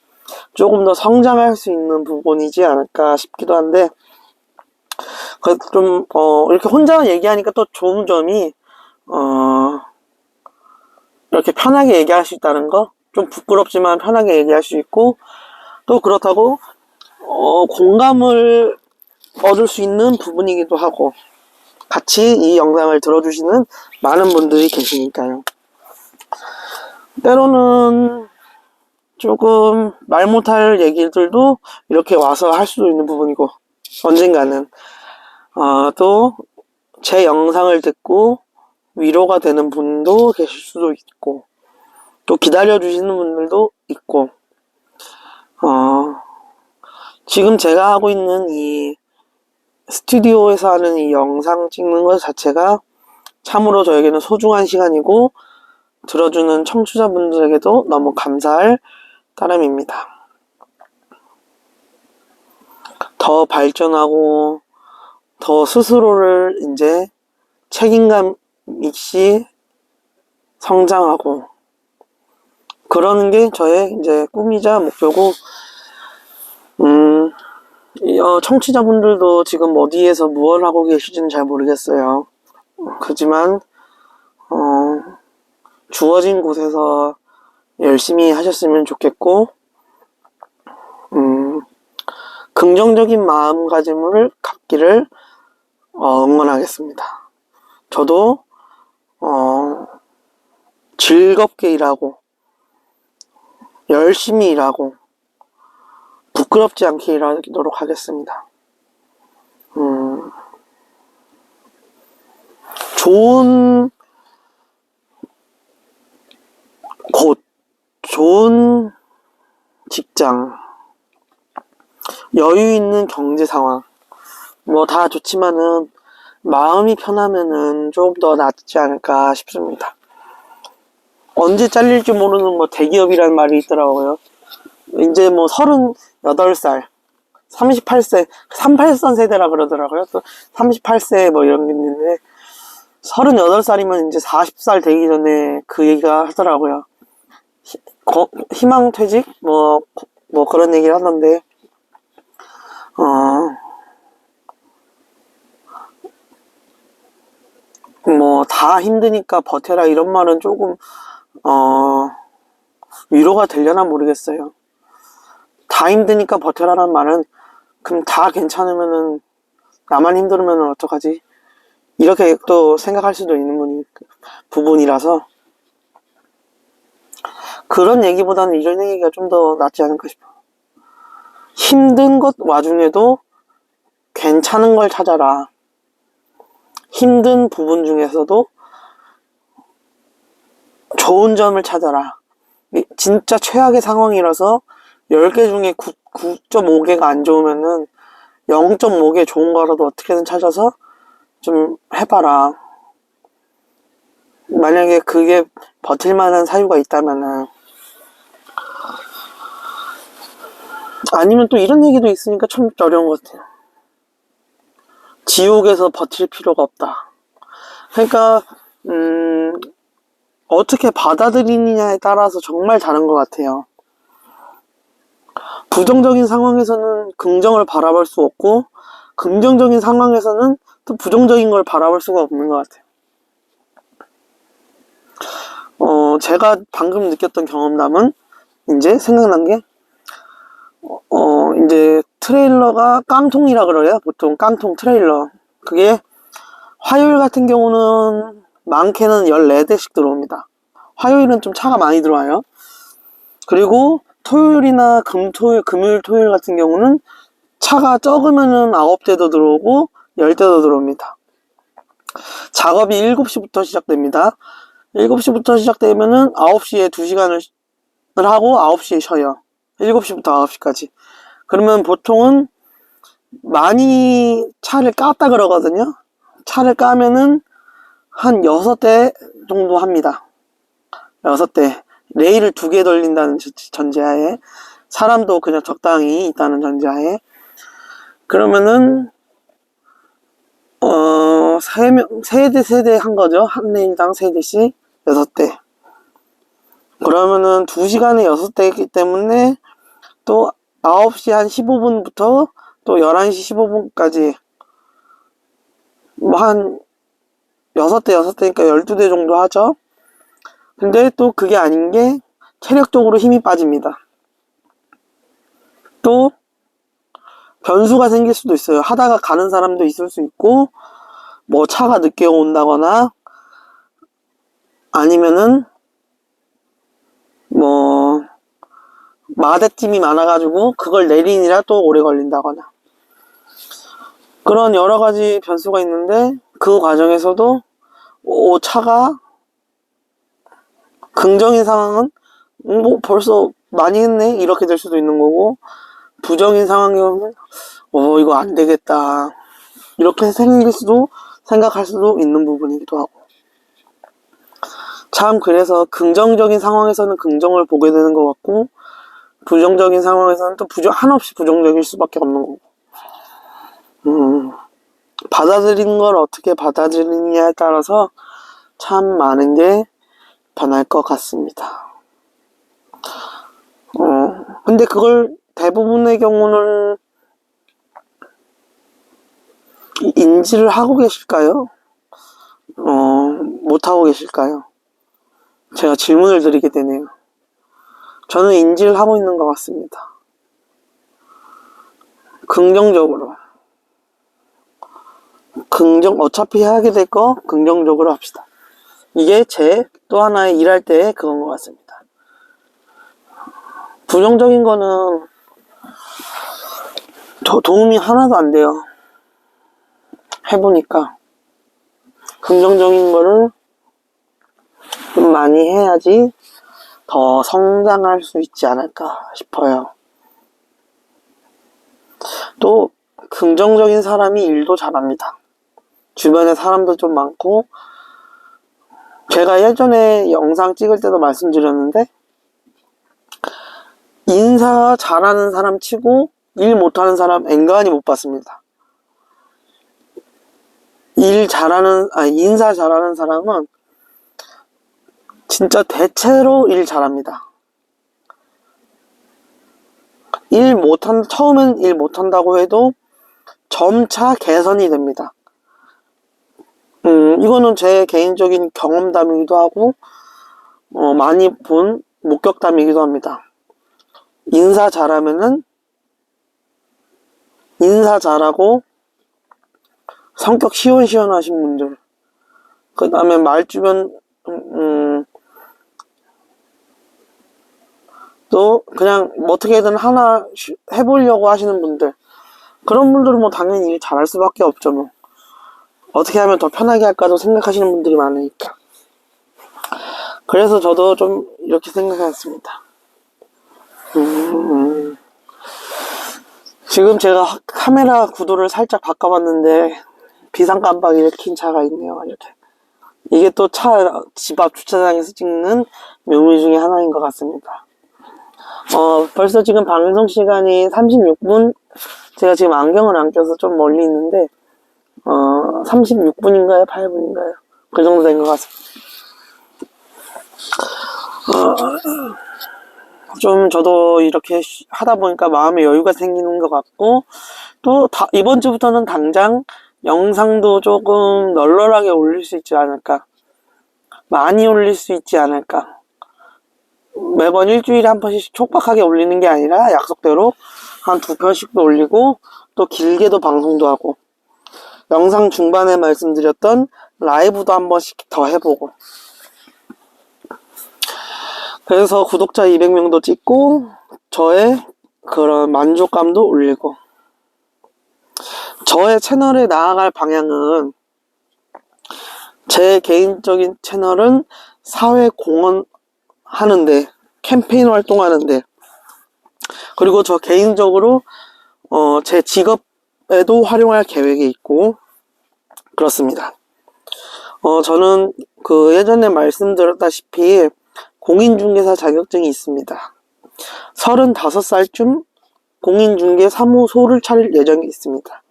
조금 더 성장할 수 있는 부분이지 않을까 싶기도 한데, 좀 이렇게 혼자 얘기하니까 또 좋은 점이 이렇게 편하게 얘기할 수 있다는 거, 좀 부끄럽지만 편하게 얘기할 수 있고, 또 그렇다고 공감을 얻을 수 있는 부분이기도 하고, 같이 이 영상을 들어주시는 많은 분들이 계시니까요. 때로는 조금 말 못할 얘기들도 이렇게 와서 할 수도 있는 부분이고, 언젠가는 또 제 영상을 듣고 위로가 되는 분도 계실 수도 있고, 또 기다려주시는 분들도 있고, 지금 제가 하고 있는 이 스튜디오에서 하는 이 영상 찍는 것 자체가 참으로 저에게는 소중한 시간이고, 들어주는 청취자분들에게도 너무 감사할 따름입니다. 더 발전하고 더 스스로를 이제 책임감 있이 성장하고 그러는 게 저의 이제 꿈이자 목표고, 청취자분들도 지금 어디에서 무엇을 하고 계시지는 잘 모르겠어요. 그지만 주어진 곳에서 열심히 하셨으면 좋겠고, 긍정적인 마음가짐을 갖기를 응원하겠습니다. 저도 즐겁게 일하고 열심히 일하고 부끄럽지 않게 일하도록 하겠습니다. 좋은 좋은 직장, 여유 있는 경제 상황, 뭐 다 좋지만은 마음이 편하면은 좀 더 낫지 않을까 싶습니다. 언제 잘릴지 모르는 뭐 대기업이라는 말이 있더라고요. 이제 뭐 38살, 38세, 38선 세대라 그러더라고요. 또 38세 뭐 이런 게 있는데 38살이면 이제 40살 되기 전에 그 얘기가 하더라고요. 희망 퇴직? 뭐 그런 얘기를 하던데, 뭐 다 힘드니까 버텨라 이런 말은 조금, 위로가 되려나 모르겠어요. 다 힘드니까 버텨라는 말은, 그럼 다 괜찮으면은, 나만 힘들으면 어떡하지? 이렇게 또 생각할 수도 있는 부분이라서, 그런 얘기보다는 이런 얘기가 좀 더 낫지 않을까 싶어. 힘든 것 와중에도 괜찮은 걸 찾아라. 힘든 부분 중에서도 좋은 점을 찾아라. 진짜 최악의 상황이라서 10개 중에 9.5개가 안 좋으면은 0.5개 좋은 거라도 어떻게든 찾아서 좀 해봐라. 만약에 그게 버틸만한 사유가 있다면은. 아니면 또 이런 얘기도 있으니까 참 어려운 것 같아요. 지옥에서 버틸 필요가 없다. 그러니까 어떻게 받아들이느냐에 따라서 정말 다른 것 같아요. 부정적인 상황에서는 긍정을 바라볼 수 없고, 긍정적인 상황에서는 또 부정적인 걸 바라볼 수가 없는 것 같아요. 제가 방금 느꼈던 경험담은, 이제 생각난 게, 이제 트레일러가 깡통이라 그래요. 보통 깡통 트레일러. 그게 화요일 같은 경우는 많게는 14대씩 들어옵니다. 화요일은 좀 차가 많이 들어와요. 그리고 토요일이나 금요일, 토요일 같은 경우는 차가 적으면은 9대도 들어오고 10대도 들어옵니다. 작업이 7시부터 시작됩니다. 7시부터 시작되면은 9시에 2시간을 하고 9시에 쉬어요. 7시부터 9시까지. 그러면 보통은 많이 차를 깠다 그러거든요. 차를 까면은 한 6대 정도 합니다. 6대. 레일을 2개 돌린다는 전제하에, 사람도 그냥 적당히 있다는 전제하에, 그러면은 3대 한 거죠. 한 레일당 3대씩 6대. 그러면은 2시간에 6대이기 때문에 또 9시 한 15분부터 또 11시 15분까지 뭐 한 6대니까 12대 정도 하죠. 근데 또 그게 아닌 게 체력적으로 힘이 빠집니다. 또 변수가 생길 수도 있어요. 하다가 가는 사람도 있을 수 있고, 뭐 차가 늦게 온다거나, 아니면은 뭐 마대팀이 많아가지고 그걸 내리느라 또 오래 걸린다거나, 그런 여러 가지 변수가 있는데, 그 과정에서도 차가 긍정인 상황은 뭐 벌써 많이 했네 이렇게 될 수도 있는 거고, 부정인 상황이면 이거 안 되겠다 이렇게 생각할 수도 있는 부분이기도 하고, 참 그래서 긍정적인 상황에서는 긍정을 보게 되는 것 같고, 부정적인 상황에서는 또 한없이 부정적일 수밖에 없는 거고, 받아들이는 걸 어떻게 받아들이느냐에 따라서 참 많은 게 변할 것 같습니다. 근데 그걸 대부분의 경우는 인지를 하고 계실까요? 못하고 계실까요? 제가 질문을 드리게 되네요. 저는 인지를 하고 있는 것 같습니다. 긍정적으로. 어차피 하게 될 거 긍정적으로 합시다. 이게 제 또 하나의 일할 때의 그건 것 같습니다. 부정적인 거는 도움이 하나도 안 돼요. 해보니까. 긍정적인 거를 좀 많이 해야지 더 성장할 수 있지 않을까 싶어요. 또 긍정적인 사람이 일도 잘합니다. 주변에 사람도 좀 많고, 제가 예전에 영상 찍을 때도 말씀드렸는데, 인사 잘하는 사람 치고 일 못하는 사람 앵간히 못 봤습니다. 인사 잘하는 사람은 진짜 대체로 일 잘합니다. 처음엔 일 못한다고 해도 점차 개선이 됩니다. 이거는 제 개인적인 경험담이기도 하고, 많이 본 목격담이기도 합니다. 인사 잘하고, 성격 시원시원하신 분들, 그 다음에 말주변, 또 그냥 어떻게든 하나 해보려고 하시는 분들, 그런 분들은 뭐 당연히 일 잘할 수밖에 없죠. 뭐 어떻게 하면 더 편하게 할까도 생각하시는 분들이 많으니까. 그래서 저도 좀 이렇게 생각했습니다. 지금 제가 카메라 구도를 살짝 바꿔봤는데 비상 깜빡이를 킨 차가 있네요. 이렇게. 이게 또 집 앞 주차장에서 찍는 묘미 중에 하나인 것 같습니다. 벌써 지금 방송 시간이 36분. 제가 지금 안경을 안 껴서 좀 멀리 있는데 36분인가요? 8분인가요? 그 정도 된 것 같습니다. 좀 저도 이렇게 하다 보니까 마음에 여유가 생기는 것 같고, 또 이번 주부터는 당장 영상도 조금 널널하게 올릴 수 있지 않을까, 많이 올릴 수 있지 않을까. 매번 일주일에 한 번씩 촉박하게 올리는 게 아니라 약속대로 한 2편씩도 올리고, 또 길게도 방송도 하고, 영상 중반에 말씀드렸던 라이브도 한 번씩 더 해보고, 그래서 구독자 200명도 찍고 저의 그런 만족감도 올리고, 저의 채널에 나아갈 방향은, 제 개인적인 채널은 사회 공헌 하는데, 캠페인 활동하는데, 그리고 저 개인적으로 제 직업에도 활용할 계획이 있고 그렇습니다. 저는 예전에 말씀드렸다시피 공인중개사 자격증이 있습니다. 35살쯤 공인중개 사무소를 차릴 예정이 있습니다.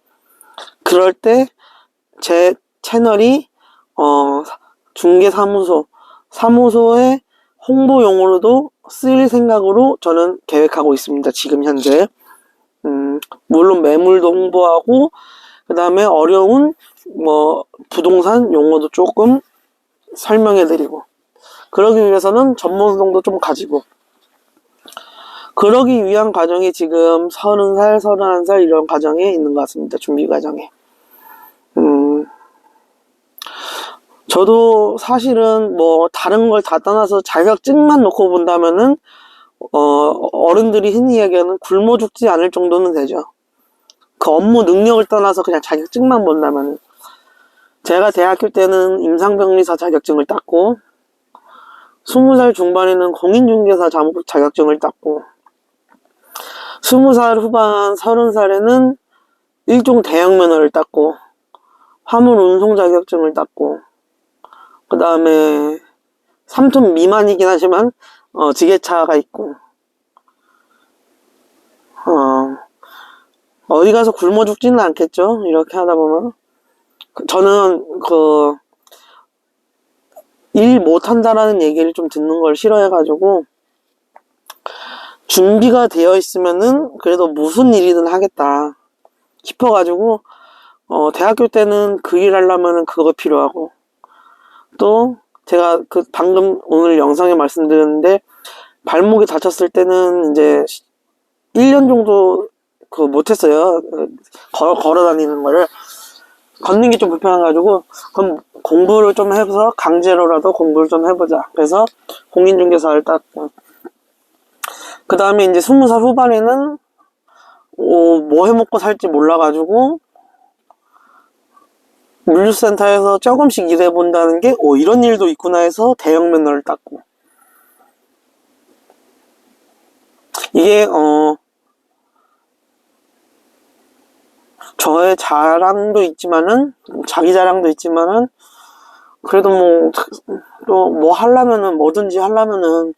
그럴 때 제 채널이 사무소의 홍보용으로도 쓰일 생각으로 저는 계획하고 있습니다. 지금 현재. 물론 매물도 홍보하고, 그 다음에 어려운 부동산 용어도 조금 설명해드리고, 그러기 위해서는 전문성도 좀 가지고, 그러기 위한 과정이 지금 30살, 31살 이런 과정에 있는 것 같습니다. 준비 과정에. 저도 사실은 다른 걸 다 떠나서 자격증만 놓고 본다면은 어른들이 흔히 얘기하는 굶어 죽지 않을 정도는 되죠. 그 업무 능력을 떠나서 그냥 자격증만 본다면은. 제가 대학교 때는 임상병리사 자격증을 땄고, 20살 중반에는 공인중개사 자격증을 땄고, 20살 후반 30살에는 일종 대형 면허를 땄고, 화물 운송 자격증을 땄고, 그 다음에 3톤 미만이긴 하지만 지게차가 있고, 어디 가서 굶어 죽지는 않겠죠. 이렇게 하다 보면. 저는 일 못한다라는 얘기를 좀 듣는 걸 싫어해가지고, 준비가 되어 있으면은 그래도 무슨 일이든 하겠다 싶어가지고, 대학교 때는 그 일 하려면은 그거 필요하고, 또 제가 방금 오늘 영상에 말씀드렸는데, 발목이 다쳤을 때는 이제 1년 정도 못했어요. 걸어 다니는 거를. 걷는 게 좀 불편해가지고, 그럼 공부를 좀 해서 강제로라도 공부를 좀 해보자. 그래서 공인중개사를 땄고, 그 다음에 이제 20살 후반에는 뭐 해먹고 살지 몰라가지고 물류센터에서 조금씩 일해본다는 게 이런 일도 있구나 해서 대형 면허를 땄고, 이게 저의 자랑도 있지만은, 자기 자랑도 있지만은, 그래도 뭐 또 뭐 하려면은, 뭐든지 하려면은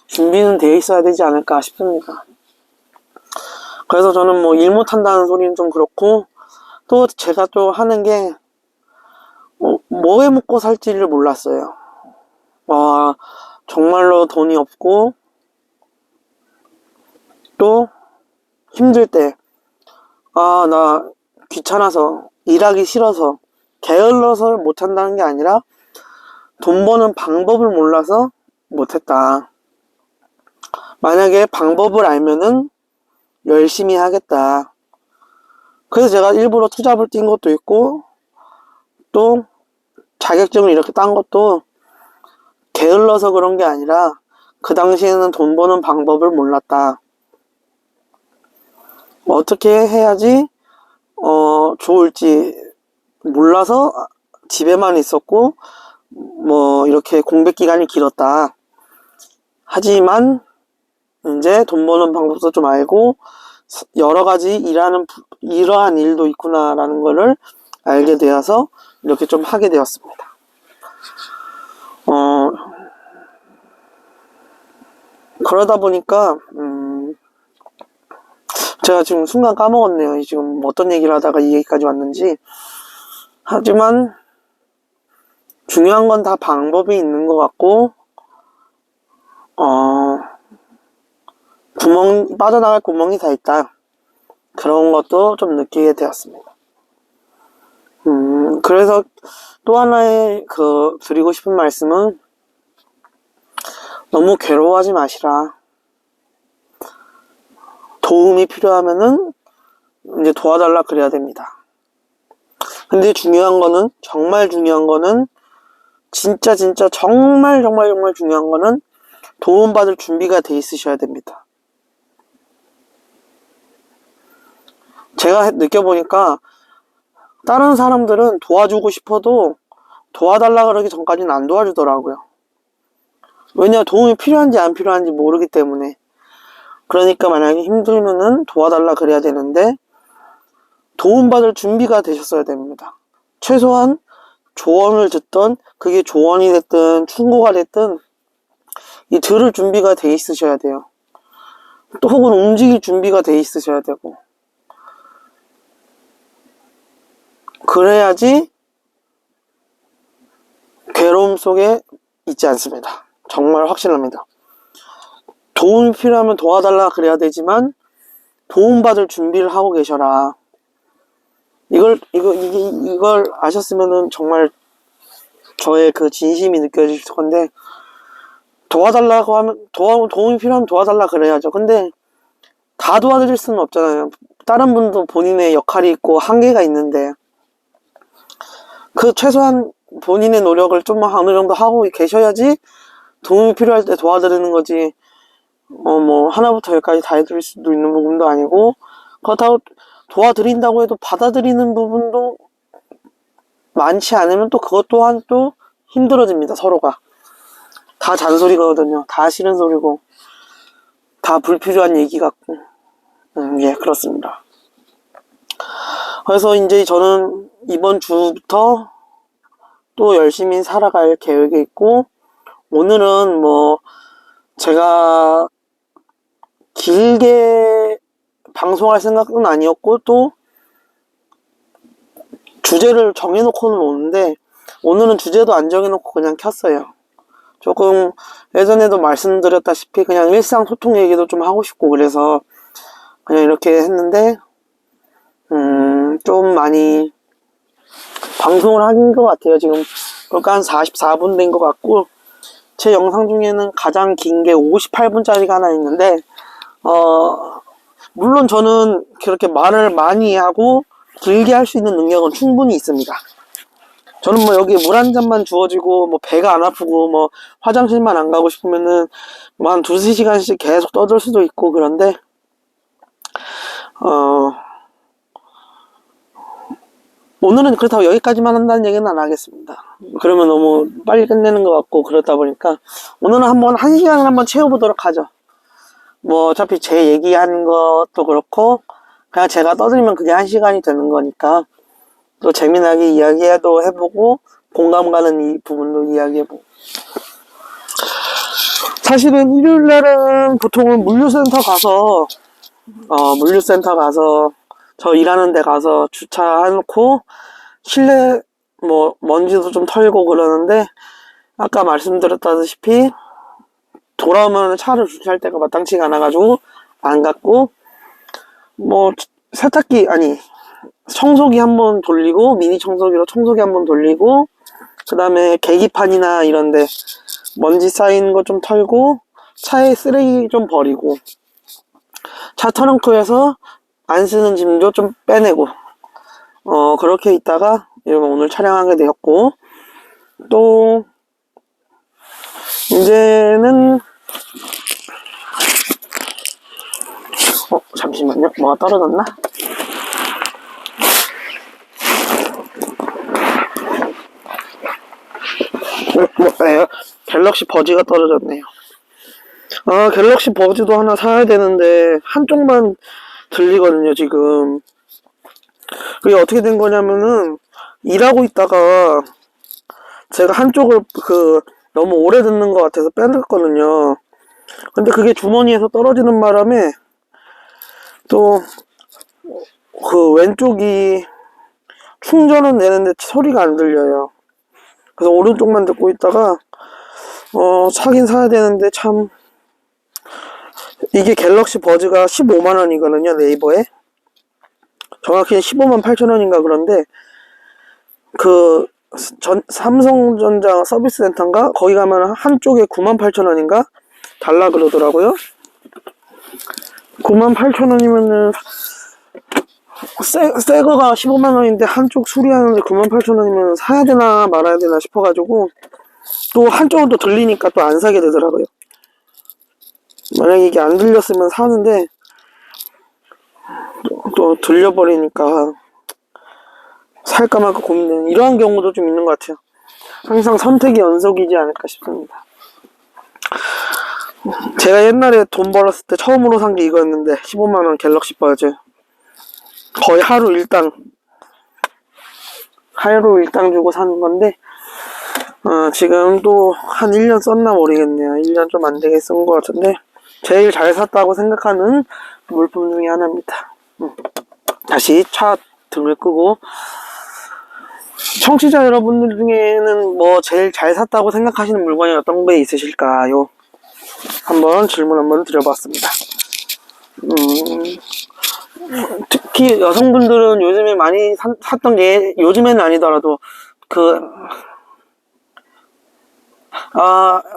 준비는 되어 있어야 되지 않을까 싶습니다. 그래서 저는 뭐 일 못한다는 소리는 좀 그렇고, 또 제가 또 하는 게 뭐에 먹고 살지를 몰랐어요. 와, 정말로 돈이 없고 또 힘들 때, 아, 나 귀찮아서, 일하기 싫어서, 게을러서 못한다는 게 아니라 돈 버는 방법을 몰라서 못했다. 만약에 방법을 알면은 열심히 하겠다. 그래서 제가 일부러 투잡을 뛴 것도 있고, 또 자격증을 이렇게 딴 것도 게을러서 그런 게 아니라 그 당시에는 돈 버는 방법을 몰랐다. 어떻게 해야지 좋을지 몰라서 집에만 있었고, 뭐 이렇게 공백 기간이 길었다. 하지만 이제 돈 버는 방법도 좀 알고, 여러 가지 이러한 일도 있구나라는 거를 알게 되어서 이렇게 좀 하게 되었습니다. 그러다 보니까 제가 지금 순간 까먹었네요. 지금 어떤 얘기를 하다가 이 얘기까지 왔는지. 하지만 중요한 건 다 방법이 있는 것 같고, 빠져나갈 구멍이 다 있다. 그런 것도 좀 느끼게 되었습니다. 그래서 또 하나의 드리고 싶은 말씀은, 너무 괴로워하지 마시라. 도움이 필요하면은 이제 도와달라 그래야 됩니다. 근데 중요한 거는, 정말 중요한 거는, 진짜 정말 중요한 거는 도움받을 준비가 돼 있으셔야 됩니다. 제가 느껴보니까 다른 사람들은 도와주고 싶어도 도와달라 그러기 전까지는 안 도와주더라고요. 왜냐, 도움이 필요한지 안 필요한지 모르기 때문에. 그러니까 만약에 힘들면은 도와달라 그래야 되는데, 도움받을 준비가 되셨어야 됩니다. 최소한 조언을 듣던, 그게 조언이 됐든 충고가 됐든 이 들을 준비가 돼 있으셔야 돼요. 또 혹은 움직일 준비가 돼 있으셔야 되고, 그래야지 괴로움 속에 있지 않습니다. 정말 확신합니다. 도움이 필요하면 도와달라 그래야 되지만 도움받을 준비를 하고 계셔라. 이걸 아셨으면은 정말 저의 그 진심이 느껴지실 건데, 도와달라고 하면, 도움이 필요하면 도와달라 그래야죠. 근데 다 도와드릴 수는 없잖아요. 다른 분도 본인의 역할이 있고 한계가 있는데, 그 최소한 본인의 노력을 좀 어느 정도 하고 계셔야지 도움이 필요할 때 도와드리는 거지. 뭐 하나부터 열까지 다 해드릴 수도 있는 부분도 아니고, 그렇다고 도와드린다고 해도 받아들이는 부분도 많지 않으면 또 그것 또한 또 힘들어집니다. 서로가 다 잔소리거든요. 다 싫은 소리고 다 불필요한 얘기 같고. 예, 그렇습니다. 그래서 이제 저는 이번 주부터 또 열심히 살아갈 계획이 있고, 오늘은 뭐 제가 길게 방송할 생각은 아니었고, 또 주제를 정해놓고는 오는데, 오늘은 주제도 안 정해놓고 그냥 켰어요. 조금 예전에도 말씀드렸다시피 그냥 일상소통 얘기도 좀 하고 싶고, 그래서 그냥 이렇게 했는데, 좀 많이 방송을 한 것 같아요. 지금 그러니까 한 44분 된 것 같고, 제 영상 중에는 가장 긴 게 58분짜리가 하나 있는데, 물론 저는 그렇게 말을 많이 하고 길게 할 수 있는 능력은 충분히 있습니다. 저는 뭐 여기 물 한 잔만 주어지고 뭐 배가 안 아프고 뭐 화장실만 안 가고 싶으면은 뭐 한 2-3시간씩 계속 떠들 수도 있고, 그런데 오늘은 그렇다고 여기까지만 한다는 얘기는 안 하겠습니다. 그러면 너무 빨리 끝내는 것 같고, 그렇다 보니까 오늘은 한번 1시간을 한번 채워보도록 하죠. 뭐 어차피 제 얘기하는 것도 그렇고 그냥 제가 떠들면 그게 1시간이 되는 거니까 또 재미나게 이야기도 해보고 공감 가는 이 부분도 이야기해보고. 사실은 일요일날은 보통은 물류센터 가서 저 일하는 데 가서 주차해놓고 실내 뭐 먼지도 좀 털고 그러는데, 아까 말씀드렸다시피 돌아오면 차를 주차할 때가 마땅치가 않아가지고 안 갔고, 뭐 세탁기 아니 청소기 한번 돌리고, 미니 청소기로 청소기 한번 돌리고, 그 다음에 계기판이나 이런데 먼지 쌓인 거 좀 털고, 차에 쓰레기 좀 버리고, 차 트렁크에서 안 쓰는 짐도 좀 빼내고, 그렇게 있다가 오늘 촬영하게 되었고, 또 이제는 잠시만요. 뭐가 떨어졌나? 뭐예요? 갤럭시 버즈가 떨어졌네요. 갤럭시 버즈도 하나 사야 되는데 한쪽만 들리거든요, 지금. 그게 어떻게 된 거냐면은, 일하고 있다가 제가 한쪽을 너무 오래 듣는 것 같아서 빼놨거든요. 근데 그게 주머니에서 떨어지는 바람에 또 왼쪽이 충전은 되는데 소리가 안 들려요. 그래서 오른쪽만 듣고 있다가 사긴 사야 되는데, 참 이게 갤럭시 버즈가 15만원이거든요, 네이버에. 정확히는 158,000원인가 그런데, 삼성전자 서비스 센터인가? 거기 가면 한쪽에 98,000원인가? 달라 그러더라고요. 98,000원이면은 새 거가 15만원인데 한쪽 수리하는데 98,000원이면 사야 되나 말아야 되나 싶어가지고, 또 한쪽은 또 들리니까 또 안 사게 되더라고요. 만약에 이게 안 들렸으면 사는데 또 들려버리니까 살까 말까 고민되는, 이러한 경우도 좀 있는 것 같아요. 항상 선택이 연속이지 않을까 싶습니다. 제가 옛날에 돈 벌었을 때 처음으로 산 게 이거였는데, 15만원 갤럭시 버즈. 거의 하루 일당 주고 사는 건데, 지금 또 한 1년 썼나 모르겠네요. 1년 좀 안 되게 쓴 것 같은데, 제일 잘 샀다고 생각하는 물품 중에 하나입니다. 다시 차 등을 끄고, 청취자 여러분들 중에는 뭐 제일 잘 샀다고 생각하시는 물건이 어떤 게 있으실까요? 한번 질문 한번 드려봤습니다. 특히 여성분들은 요즘에 많이 샀던 게, 요즘에는 아니더라도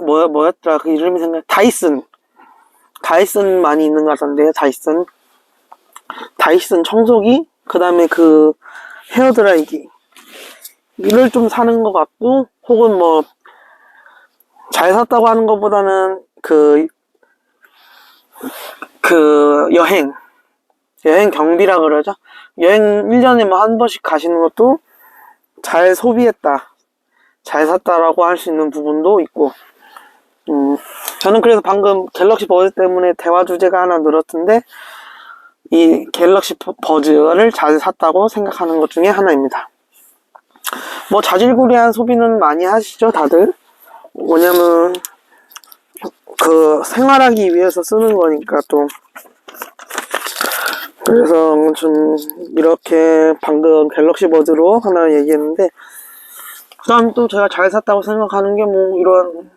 뭐였더라, 그 이름이 다이슨 많이 있는 것 같던데요. 다이슨 청소기, 그 다음에 헤어드라이기, 이를 좀 사는 것 같고, 혹은 뭐 잘 샀다고 하는 것보다는 여행 경비라 그러죠. 여행 1년에 뭐 한 번씩 가시는 것도 잘 소비했다, 잘 샀다라고 할 수 있는 부분도 있고, 저는 그래서 방금 갤럭시 버즈 때문에 대화 주제가 하나 늘었던데, 이 갤럭시 버즈를 잘 샀다고 생각하는 것 중에 하나입니다. 뭐 자질구레한 소비는 많이 하시죠, 다들. 뭐냐면 생활하기 위해서 쓰는 거니까 또. 그래서 좀 이렇게 방금 갤럭시 버즈로 하나 얘기했는데, 그 다음 또 제가 잘 샀다고 생각하는 게 뭐 이런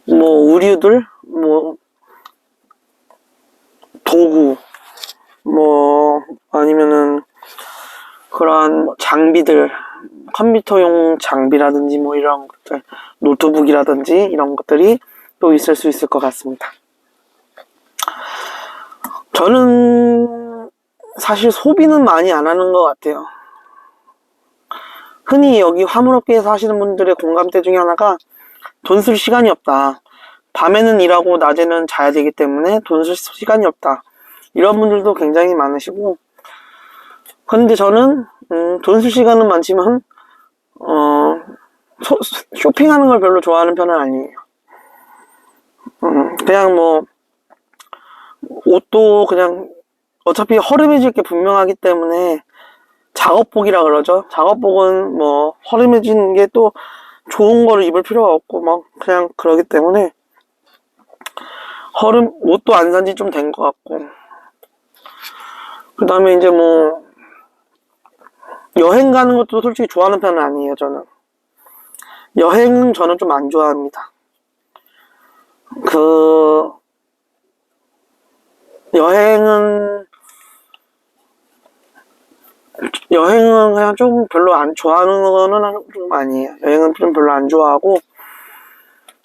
의류들, 도구, 아니면은 그러한 장비들, 컴퓨터용 장비라든지 이런 것들, 노트북이라든지 이런 것들이 또 있을 수 있을 것 같습니다. 저는 사실 소비는 많이 안 하는 것 같아요. 흔히 여기 화물업계에서 하시는 분들의 공감대 중에 하나가, 돈 쓸 시간이 없다, 밤에는 일하고 낮에는 자야 되기 때문에 돈 쓸 시간이 없다, 이런 분들도 굉장히 많으시고, 근데 저는 돈 쓸 시간은 많지만 쇼핑하는 걸 별로 좋아하는 편은 아니에요. 그냥 옷도 그냥 어차피 허름해질 게 분명하기 때문에 작업복이라 그러죠. 작업복은 뭐 허름해지는 게 또 좋은 거를 입을 필요가 없고 막 그냥 그러기 때문에 옷도 안 산지 좀 된 것 같고, 그 다음에 이제 뭐 여행 가는 것도 솔직히 좋아하는 편은 아니에요. 저는 여행은 저는 좀 안 좋아합니다. 여행은 그냥 좀 별로 안 좋아하는 거는 좀 아니에요. 여행은 좀 별로 안 좋아하고,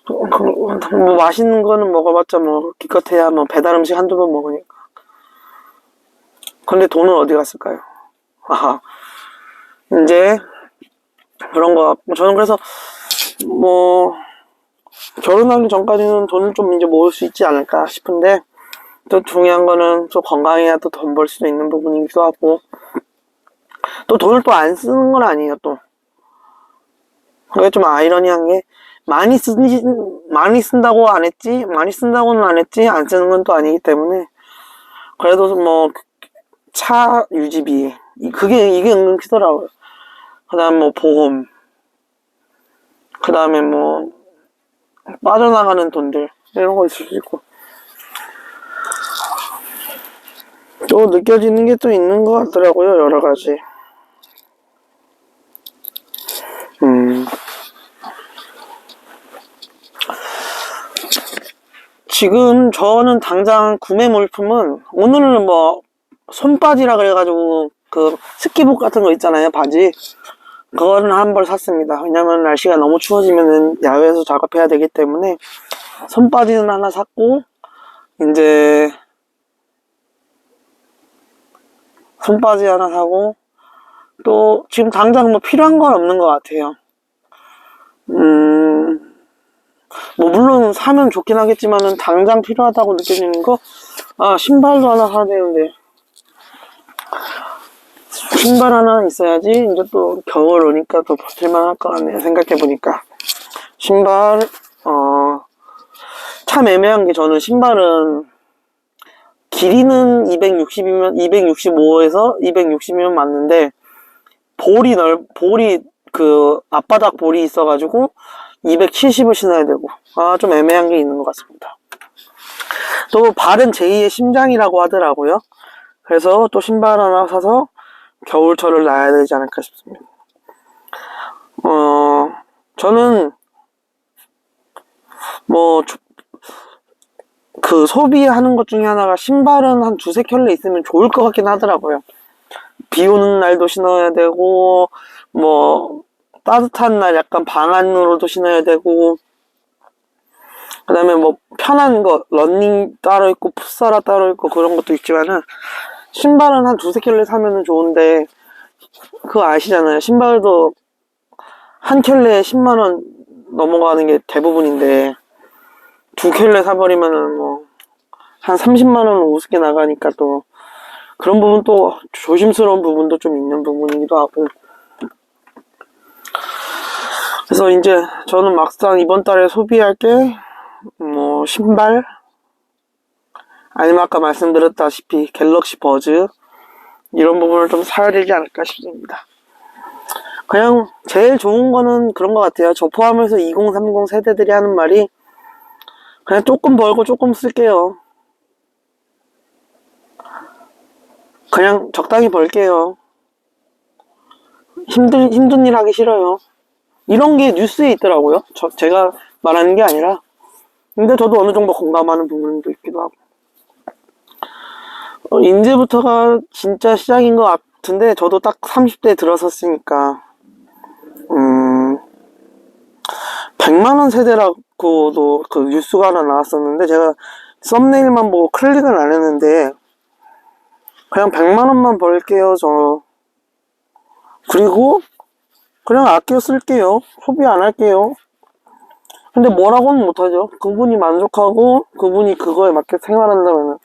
뭐 맛있는 거는 먹어봤자 뭐 기껏해야 뭐 배달 음식 한두 번 먹으니까. 근데 돈은 어디 갔을까요? 이제 그런 거 같고, 저는 그래서 뭐 결혼하기 전까지는 돈을 좀 이제 모을 수 있지 않을까 싶은데, 또 중요한 거는 또 건강해야 또 돈 벌 수도 있는 부분이기도 하고, 또 돈을 또 안 쓰는 건 아니에요. 또 그게 좀 아이러니한 게, 많이 쓴다고 안 했지, 많이 쓴다고는 안 했지, 안 쓰는 건 또 아니기 때문에, 그래도 뭐 차 유지비, 이게 은근 크더라고요. 그 다음 뭐 보험, 그 다음에 뭐 빠져나가는 돈들, 이런 거 있을 수 있고, 또 느껴지는 게 또 있는 것 같더라고요. 여러 가지. 지금 저는 당장 구매 물품은, 오늘은 뭐 손바지라 그래가지고 그 스키복 같은 거 있잖아요, 바지. 그거는 한 벌 샀습니다. 왜냐면 날씨가 너무 추워지면은 야외에서 작업해야 되기 때문에 손바지는 하나 샀고, 이제 손바지 하나 사고, 또 지금 당장 뭐 필요한 건 없는 것 같아요. 뭐 물론 사면 좋긴 하겠지만은 당장 필요하다고 느껴지는 거, 신발도 하나 사야 되는데, 신발 하나 있어야지 이제 또 겨울 오니까 또 버틸만 할 것 같네요. 생각해보니까 신발, 참 애매한 게, 저는 신발은 길이는 260이면 265에서 260이면 맞는데, 볼이 그 앞바닥 볼이 있어가지고 270을 신어야 되고, 좀 애매한 게 있는 것 같습니다. 또 발은 제2의 심장이라고 하더라고요. 그래서 또 신발 하나 사서 겨울철을 나야 되지 않을까 싶습니다. 저는 뭐 그 소비하는 것 중에 하나가, 신발은 한 두세 켤레 있으면 좋을 것 같긴 하더라고요. 비 오는 날도 신어야 되고, 뭐 따뜻한 날 약간 방안으로도 신어야 되고, 그 다음에 뭐 편한 거, 러닝 따로 있고 풋사라 따로 있고 그런 것도 있지만은, 신발은 한 두세 켤레 사면은 좋은데, 그거 아시잖아요. 신발도 한 켤레에 10만원 넘어가는 게 대부분인데, 두 켤레 사버리면은 뭐 한 30만원 우습게 나가니까, 또 그런 부분, 또 조심스러운 부분도 좀 있는 부분이기도 하고. 그래서 이제 저는 막상 이번 달에 소비할 게 뭐 신발, 아니면 아까 말씀드렸다시피 갤럭시 버즈, 이런 부분을 좀 사야 되지 않을까 싶습니다. 그냥 제일 좋은 거는 그런 것 같아요. 저 포함해서 2030 세대들이 하는 말이, 그냥 조금 벌고 조금 쓸게요. 그냥 적당히 벌게요. 힘든 일 하기 싫어요. 이런 게 뉴스에 있더라고요. 제가 말하는 게 아니라. 근데 저도 어느 정도 공감하는 부분도 있기도 하고. 이제부터가 진짜 시작인 것 같은데, 저도 딱 30대 들어섰으니까, 100만원 세대라고도 그 뉴스가 하나 나왔었는데, 제가 썸네일만 보고 클릭은 안 했는데, 그냥 100만원만 벌게요, 저. 그리고 그냥 아껴 쓸게요. 소비 안 할게요. 근데 뭐라고는 못하죠. 그분이 만족하고 그분이 그거에 맞게 생활한다면,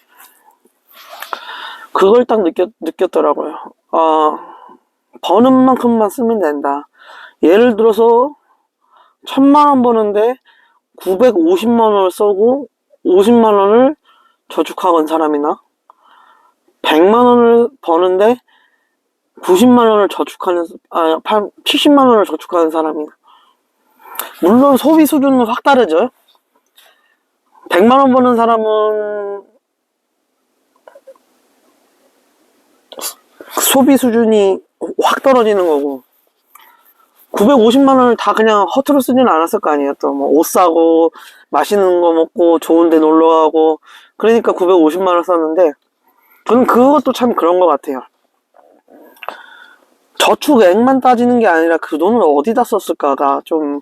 그걸 딱 느꼈더라고요. 버는 만큼만 쓰면 된다. 예를 들어서 1000만원 버는데 950만원을 써고 50만원을 저축하건 사람이나 100만 원을 버는데 90만 원을 저축하는 70만 원을 저축하는 사람이나, 물론 소비 수준은 확 다르죠. 100만 원 버는 사람은 소비 수준이 확 떨어지는 거고, 950만 원을 다 그냥 허투루 쓰지는 않았을 거 아니에요. 또 뭐 옷 사고 맛있는 거 먹고 좋은 데 놀러 가고, 그러니까 950만 원 썼는데, 저는 그것도 참 그런 것 같아요. 저축액만 따지는 게 아니라 그 돈을 어디다 썼을까가 좀,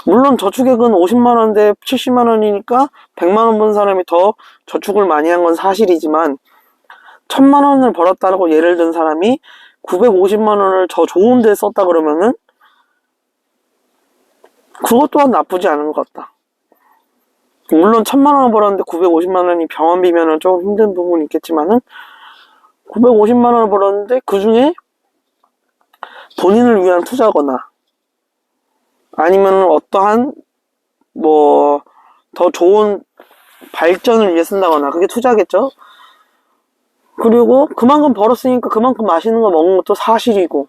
물론 저축액은 50만 원대 70만 원이니까 100만 원 번 사람이 더 저축을 많이 한 건 사실이지만, 1000만 원을 벌었다고 예를 든 사람이 950만 원을 더 좋은 데 썼다 그러면은 그것 또한 나쁘지 않은 것 같다. 물론 1000만 원을 벌었는데 950만 원이 병원비면은 좀 힘든 부분이 있겠지만은, 950만 원을 벌었는데 그 중에 본인을 위한 투자거나 아니면 어떠한 뭐 더 좋은 발전을 위해 쓴다거나, 그게 투자겠죠. 그리고 그만큼 벌었으니까 그만큼 맛있는 거 먹는 것도 사실이고,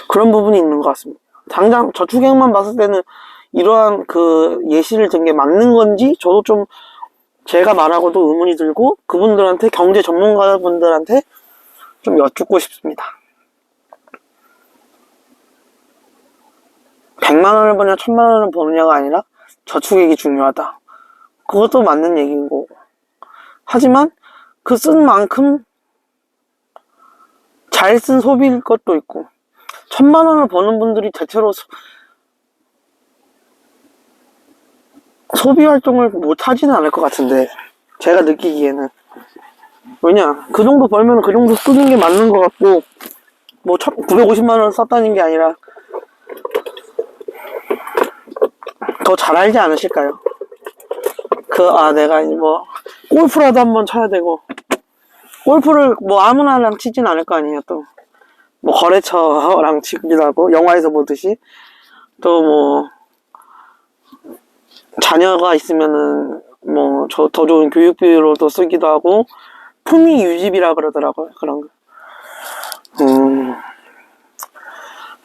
그런 부분이 있는 것 같습니다. 당장 저축액만 봤을 때는 이러한 그 예시를 든 게 맞는 건지 저도 좀 제가 말하고도 의문이 들고, 그분들한테, 경제 전문가분들한테 좀 여쭙고 싶습니다. 100만 원을 버냐 1000만 원을 버느냐가 아니라 저축액이 중요하다. 그것도 맞는 얘기인 거고, 하지만 그 쓴 만큼 잘 쓴 소비일 것도 있고, 1000만 원을 버는 분들이 대체로 소비 활동을 못 하지는 않을 것 같은데, 제가 느끼기에는. 왜냐, 그 정도 벌면 그 정도 쓰는 게 맞는 것 같고, 뭐 950만 원 썼다는 게 아니라 더 잘 알지 않으실까요? 내가 뭐 골프라도 한번 쳐야 되고, 골프를 뭐 아무나랑 치진 않을 거 아니에요. 또 뭐 거래처랑 치기도 하고, 영화에서 보듯이. 또 뭐 자녀가 있으면은 뭐 더 좋은 교육비로도 쓰기도 하고, 품위 유지비라 그러더라고요. 그런 거.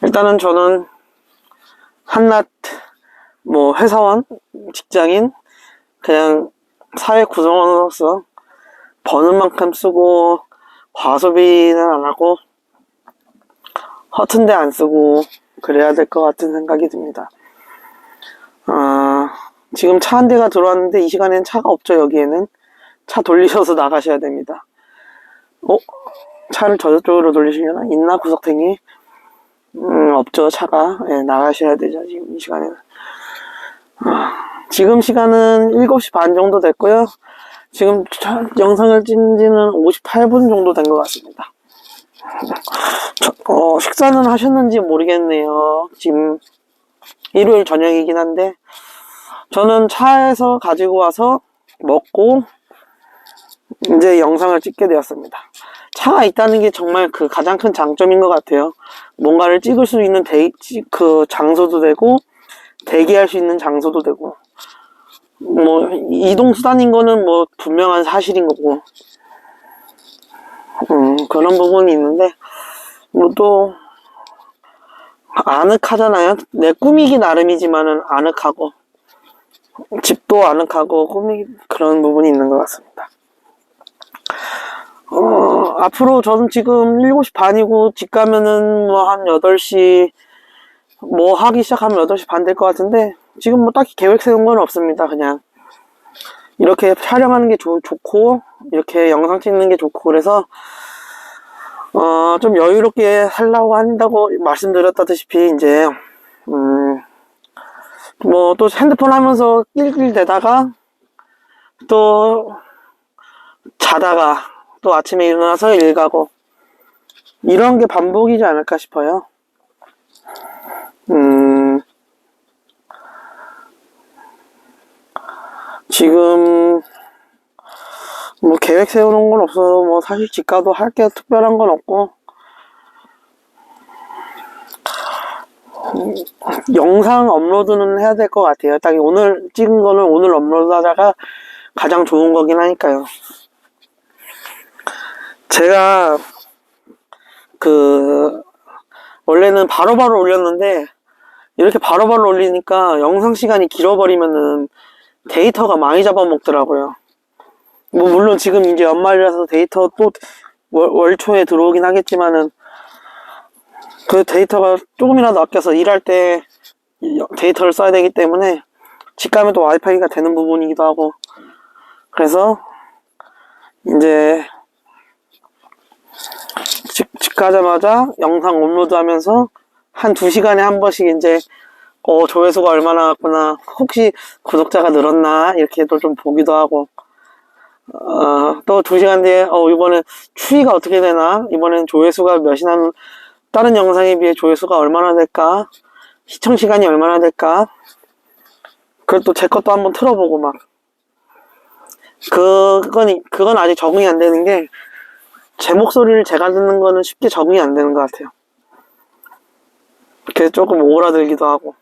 일단은 저는 한낱 뭐 회사원, 직장인, 그냥 사회 구성원으로서 버는 만큼 쓰고, 과소비는 안 하고 허튼 데 안 쓰고 그래야 될 것 같은 생각이 듭니다. 지금 차 한 대가 들어왔는데 이 시간에는 차가 없죠. 여기에는 차 돌리셔서 나가셔야 됩니다. 차를 저쪽으로 돌리시려나? 있나 구석탱이? 없죠. 차가. 나가셔야 되죠. 지금 이 시간에는. 지금 시간은 7시 반 정도 됐고요. 지금 영상을 찍은 지는 58분 정도 된 것 같습니다. 식사는 하셨는지 모르겠네요. 지금 일요일 저녁이긴 한데, 저는 차에서 가지고 와서 먹고 이제 영상을 찍게 되었습니다. 차가 있다는 게 정말 그 가장 큰 장점인 것 같아요. 뭔가를 찍을 수 있는 그 장소도 되고, 대기할 수 있는 장소도 되고, 뭐 이동수단인 거는 뭐 분명한 사실인 거고, 그런 부분이 있는데, 뭐 또 아늑하잖아요. 내 꾸미기 나름이지만은 아늑하고, 집도 아늑하고 그런 부분이 있는 것 같습니다. 앞으로 저는 지금 7시 반이고, 집 가면은 뭐 한 8시, 뭐 하기 시작하면 8시 반 될 것 같은데, 지금 뭐 딱히 계획 세운 건 없습니다. 그냥 이렇게 촬영하는 게 좋고, 이렇게 영상 찍는 게 좋고, 그래서 좀 여유롭게 하려고 한다고 말씀드렸다시피, 이제 뭐 또 핸드폰 하면서 낄낄대다가 또 자다가 또 아침에 일어나서 일 가고, 이런 게 반복이지 않을까 싶어요. 지금 뭐 계획 세우는 건 없어서 뭐 사실 집 가도 할 게 특별한 건 없고, 영상 업로드는 해야 될 것 같아요. 딱 오늘 찍은 거는 오늘 업로드 하다가 가장 좋은 거긴 하니까요. 제가 원래는 바로바로 올렸는데 이렇게 바로바로 올리니까 영상 시간이 길어버리면은 데이터가 많이 잡아먹더라고요. 뭐 물론 지금 이제 연말이라서 데이터 또 월초에 들어오긴 하겠지만은 그 데이터가 조금이라도 아껴서 일할 때 데이터를 써야 되기 때문에 집 가면 또 와이파이가 되는 부분이기도 하고, 그래서 이제 집 가자마자 영상 업로드 하면서 한 2시간에 한 번씩 이제 조회수가 얼마나 왔구나, 혹시 구독자가 늘었나 이렇게 또 좀 보기도 하고, 또 2시간 뒤에 이번에 추이가 어떻게 되나, 이번엔 조회수가 몇이나, 다른 영상에 비해 조회수가 얼마나 될까, 시청 시간이 얼마나 될까, 그걸 또 제 것도 한번 틀어보고 막. 그건 아직 적응이 안 되는 게, 제 목소리를 제가 듣는 거는 쉽게 적응이 안 되는 것 같아요. 그래서 조금 오그라들기도 하고.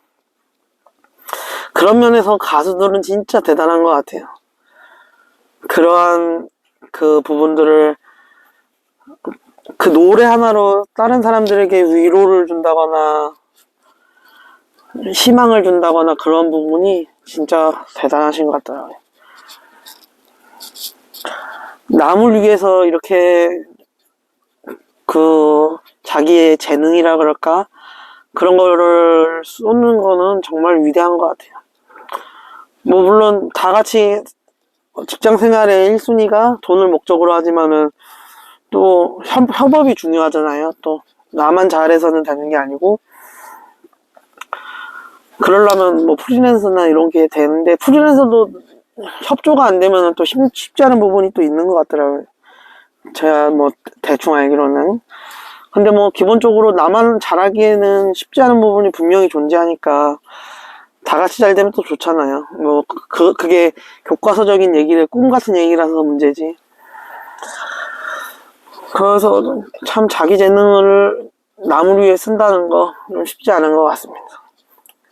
그런 면에서 가수들은 진짜 대단한 것 같아요. 그러한 그 부분들을, 그 노래 하나로 다른 사람들에게 위로를 준다거나 희망을 준다거나 그런 부분이 진짜 대단하신 것 같더라고요. 남을 위해서 이렇게 자기의 재능이라 그럴까, 그런 거를 쏟는 거는 정말 위대한 것 같아요. 뭐 물론 다 같이 직장 생활의 1순위가 돈을 목적으로 하지만은 또 협업이 중요하잖아요. 또 나만 잘해서는 되는 게 아니고, 그러려면 뭐 프리랜서나 이런 게 되는데, 프리랜서도 협조가 안 되면 또 쉽지 않은 부분이 또 있는 것 같더라고요. 제가 뭐 대충 알기로는. 근데 뭐 기본적으로 나만 잘하기에는 쉽지 않은 부분이 분명히 존재하니까 다 같이 잘 되면 또 좋잖아요. 뭐 그게 교과서적인 얘기를, 꿈 같은 얘기라서 문제지. 그래서 참 자기 재능을 남을 위해 쓴다는 거 좀 쉽지 않은 것 같습니다.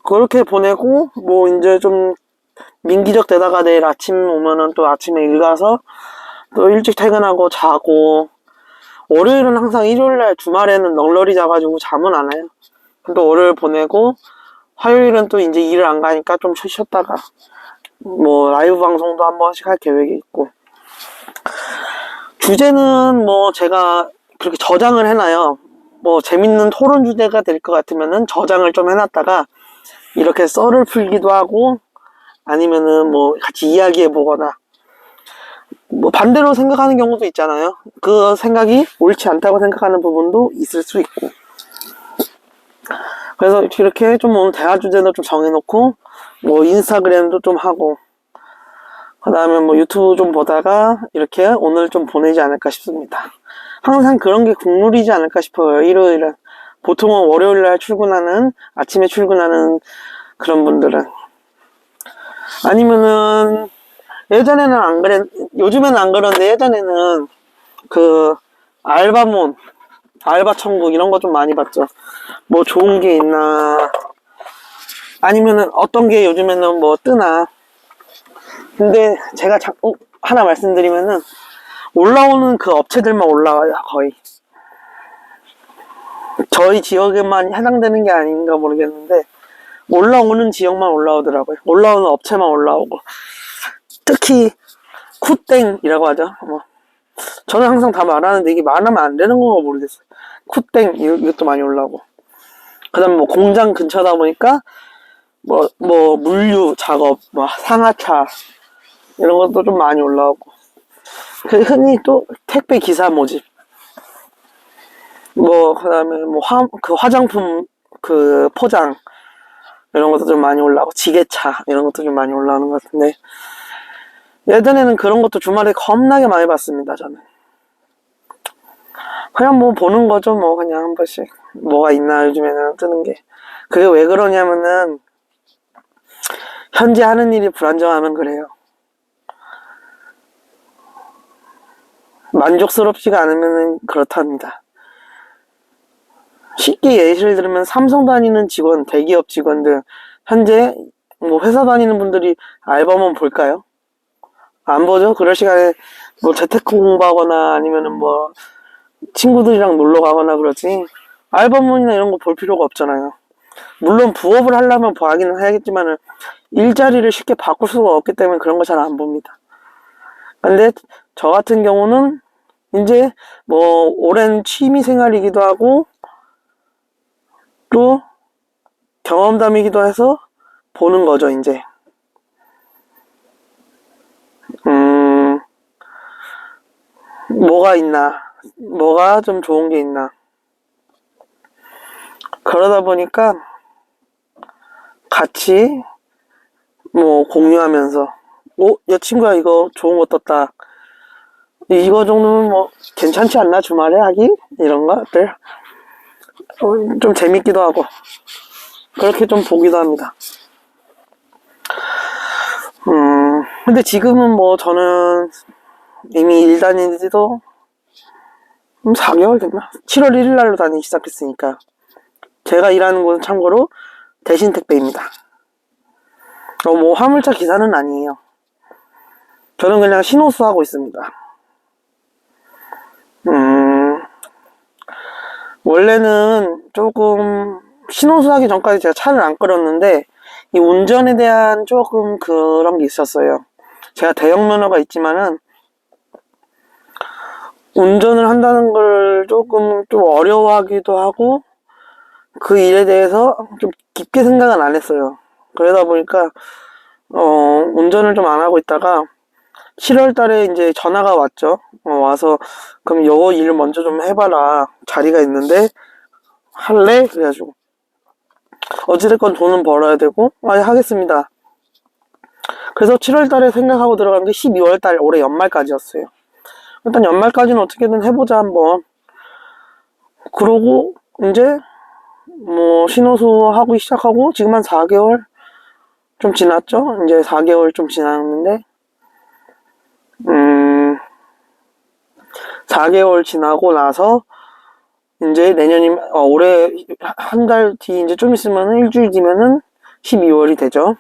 그렇게 보내고 뭐 이제 좀 민기적 되다가 내일 아침 오면은 또 아침에 일 가서 또 일찍 퇴근하고 자고, 월요일은 항상, 일요일날 주말에는 널널이 자가지고 잠은 안 해요. 또 월요일 보내고 화요일은 또 이제 일을 안 가니까 좀 쉬었다가 뭐 라이브 방송도 한 번씩 할 계획이 있고, 주제는 뭐 제가 그렇게 저장을 해놔요. 뭐 재밌는 토론 주제가 될 것 같으면은 저장을 좀 해놨다가 이렇게 썰을 풀기도 하고, 아니면은 뭐 같이 이야기해 보거나, 뭐 반대로 생각하는 경우도 있잖아요. 그 생각이 옳지 않다고 생각하는 부분도 있을 수 있고. 그래서 이렇게 좀 오늘 대화 주제도 좀 정해놓고, 뭐 인스타그램도 좀 하고, 그 다음에 뭐 유튜브 좀 보다가 이렇게 오늘 좀 보내지 않을까 싶습니다. 항상 그런 게 국룰이지 않을까 싶어요. 일요일은 보통은 월요일날 아침에 출근하는 그런 분들은. 아니면은 예전에는 안 그랬, 요즘에는 안 그런데 예전에는 그 알바몬, 알바천국 이런 거 좀 많이 봤죠. 뭐 좋은 게 있나, 아니면은 어떤 게 요즘에는 뭐 뜨나. 근데 제가 자꾸 하나 말씀드리면은, 올라오는 그 업체들만 올라와요, 거의. 저희 지역에만 해당되는 게 아닌가 모르겠는데, 올라오는 지역만 올라오더라고요. 올라오는 업체만 올라오고. 특히 쿠땡이라고 하죠. 뭐 저는 항상 다 말하는데 이게 말하면 안 되는 건가 모르겠어요. 쿠땡 이것도 많이 올라오고, 그다음 뭐 공장 근처다 보니까 뭐 물류 작업, 뭐 상하차 이런 것도 좀 많이 올라오고, 흔히 또 택배 기사 모집, 뭐 그다음에 뭐 화장품 포장 이런 것도 좀 많이 올라오고, 지게차 이런 것도 좀 많이 올라오는 것 같은데, 예전에는 그런 것도 주말에 겁나게 많이 봤습니다. 저는 그냥 뭐 보는 거죠. 뭐 그냥 한 번씩 뭐가 있나 요즘에는 뜨는 게. 그게 왜 그러냐면은 현재 하는 일이 불안정하면 그래요. 만족스럽지가 않으면은 그렇답니다. 쉽게 예시를 들면 삼성 다니는 직원, 대기업 직원들, 현재 뭐 회사 다니는 분들이 알바몬 볼까요? 안 보죠? 그럴 시간에 뭐 재테크 공부하거나 아니면은 뭐 친구들이랑 놀러 가거나 그러지. 알바몬이나 이런 거 볼 필요가 없잖아요. 물론 부업을 하려면 봐야기는 해야겠지만은 일자리를 쉽게 바꿀 수가 없기 때문에 그런 거 잘 안 봅니다. 근데 저 같은 경우는 이제 뭐 오랜 취미 생활이기도 하고 또 경험담이기도 해서 보는 거죠, 이제. 뭐가 있나, 뭐가 좀 좋은 게 있나. 그러다 보니까 같이 뭐 공유하면서, 야 친구야 이거 좋은 거 떴다. 이거 정도면 뭐 괜찮지 않나 주말에 하기? 이런 것들 좀 재밌기도 하고 그렇게 좀 보기도 합니다. 근데 지금은 뭐 저는 이미 일 다닌 지도 4개월 됐나? 7월 1일 날로 다니기 시작했으니까. 제가 일하는 곳은 참고로 대신 택배입니다. 뭐 화물차 기사는 아니에요. 저는 그냥 신호수 하고 있습니다. 원래는 조금 신호수 하기 전까지 제가 차를 안 끌었는데 이 운전에 대한 조금 그런 게 있었어요. 제가 대형 면허가 있지만은 운전을 한다는 걸 조금 좀 어려워하기도 하고 그 일에 대해서 좀 깊게 생각은 안 했어요. 그러다 보니까 운전을 좀 안 하고 있다가 7월 달에 이제 전화가 왔죠. 와서 그럼 요 일을 먼저 좀 해봐라. 자리가 있는데 할래? 그래가지고 어찌됐건 돈은 벌어야 되고 하겠습니다. 그래서 7월 달에 생각하고 들어간 게 12월 달 올해 연말까지였어요. 일단 연말까지는 어떻게든 해보자 한번. 그러고 이제 뭐 신호수 하고 시작하고 지금 한 4개월 좀 지났죠? 이제 4개월 좀 지났는데 4개월 지나고 나서 이제 내년이 올해 한 달 뒤 이제 좀 있으면은 일주일 뒤면은 12월이 되죠.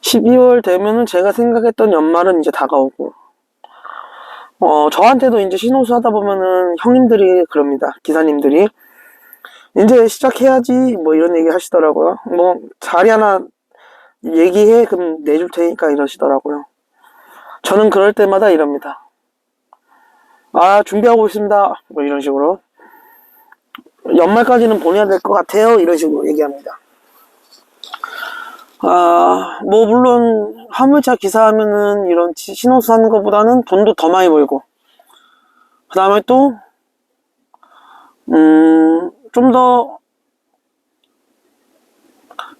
12월 되면은 제가 생각했던 연말은 이제 다가오고 저한테도 이제 신호수 하다 보면은 형님들이 그럽니다. 기사님들이 이제 시작해야지 뭐 이런 얘기 하시더라고요. 뭐 자리 하나 얘기해 그럼 내줄 테니까 이러시더라고요. 저는 그럴 때마다 이럽니다. 준비하고 있습니다. 뭐 이런 식으로 연말까지는 보내야 될 것 같아요. 이런 식으로 얘기합니다. 뭐 물론 화물차 기사하면은 이런 신호수 하는 것보다는 돈도 더 많이 벌고 그 다음에 또 좀 더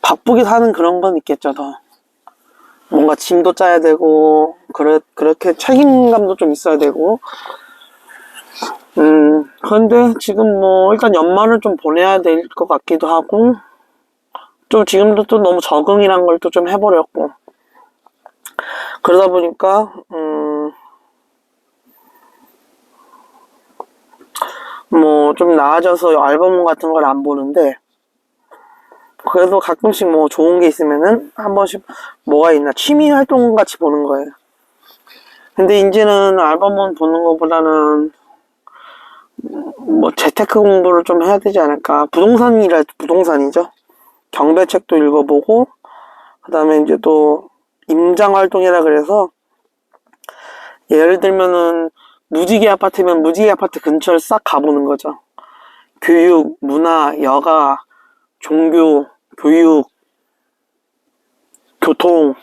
바쁘게 사는 그런 건 있겠죠. 더 뭔가 짐도 짜야 되고 그렇게 책임감도 좀 있어야 되고 그런데 지금 뭐 일단 연말을 좀 보내야 될 것 같기도 하고 좀 지금도 또 너무 적응이란 걸 또 좀 해버렸고 그러다 보니까 뭐 좀 나아져서 알버문 같은 걸 안 보는데 그래도 가끔씩 뭐 좋은 게 있으면은 한 번씩 뭐가 있나 취미 활동 같이 보는 거예요. 근데 이제는 알버문 보는 것보다는 뭐 재테크 공부를 좀 해야 되지 않을까. 부동산이죠. 경배책도 읽어보고 그 다음에 이제 또 임장 활동이라 그래서 예를 들면은 무지개 아파트면 무지개 아파트 근처를 싹 가보는 거죠. 교육, 문화, 여가, 종교, 교육, 교통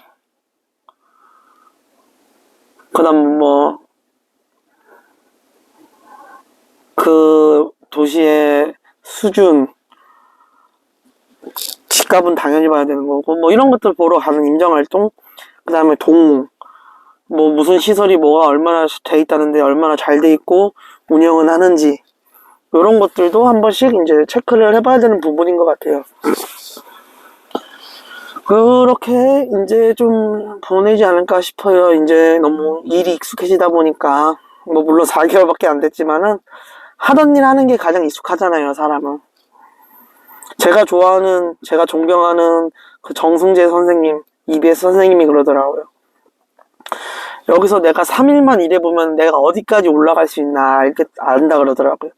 그 다음 뭐 그 도시의 수준 집값은 당연히 봐야 되는 거고 뭐 이런 것들 보러 가는 임장활동 그 다음에 뭐 무슨 시설이 뭐가 얼마나 돼 있다는데 얼마나 잘 돼 있고 운영은 하는지 이런 것들도 한 번씩 이제 체크를 해봐야 되는 부분인 것 같아요. 그렇게 이제 좀 보내지 않을까 싶어요. 이제 너무 일이 익숙해지다 보니까 뭐 물론 4개월밖에 안 됐지만은 하던 일 하는 게 가장 익숙하잖아요, 사람은. 제가 좋아하는, 제가 존경하는 그 정승재 선생님, EBS 선생님이 그러더라고요. 여기서 내가 3일만 일해보면 내가 어디까지 올라갈 수 있나 안다 그러더라고요.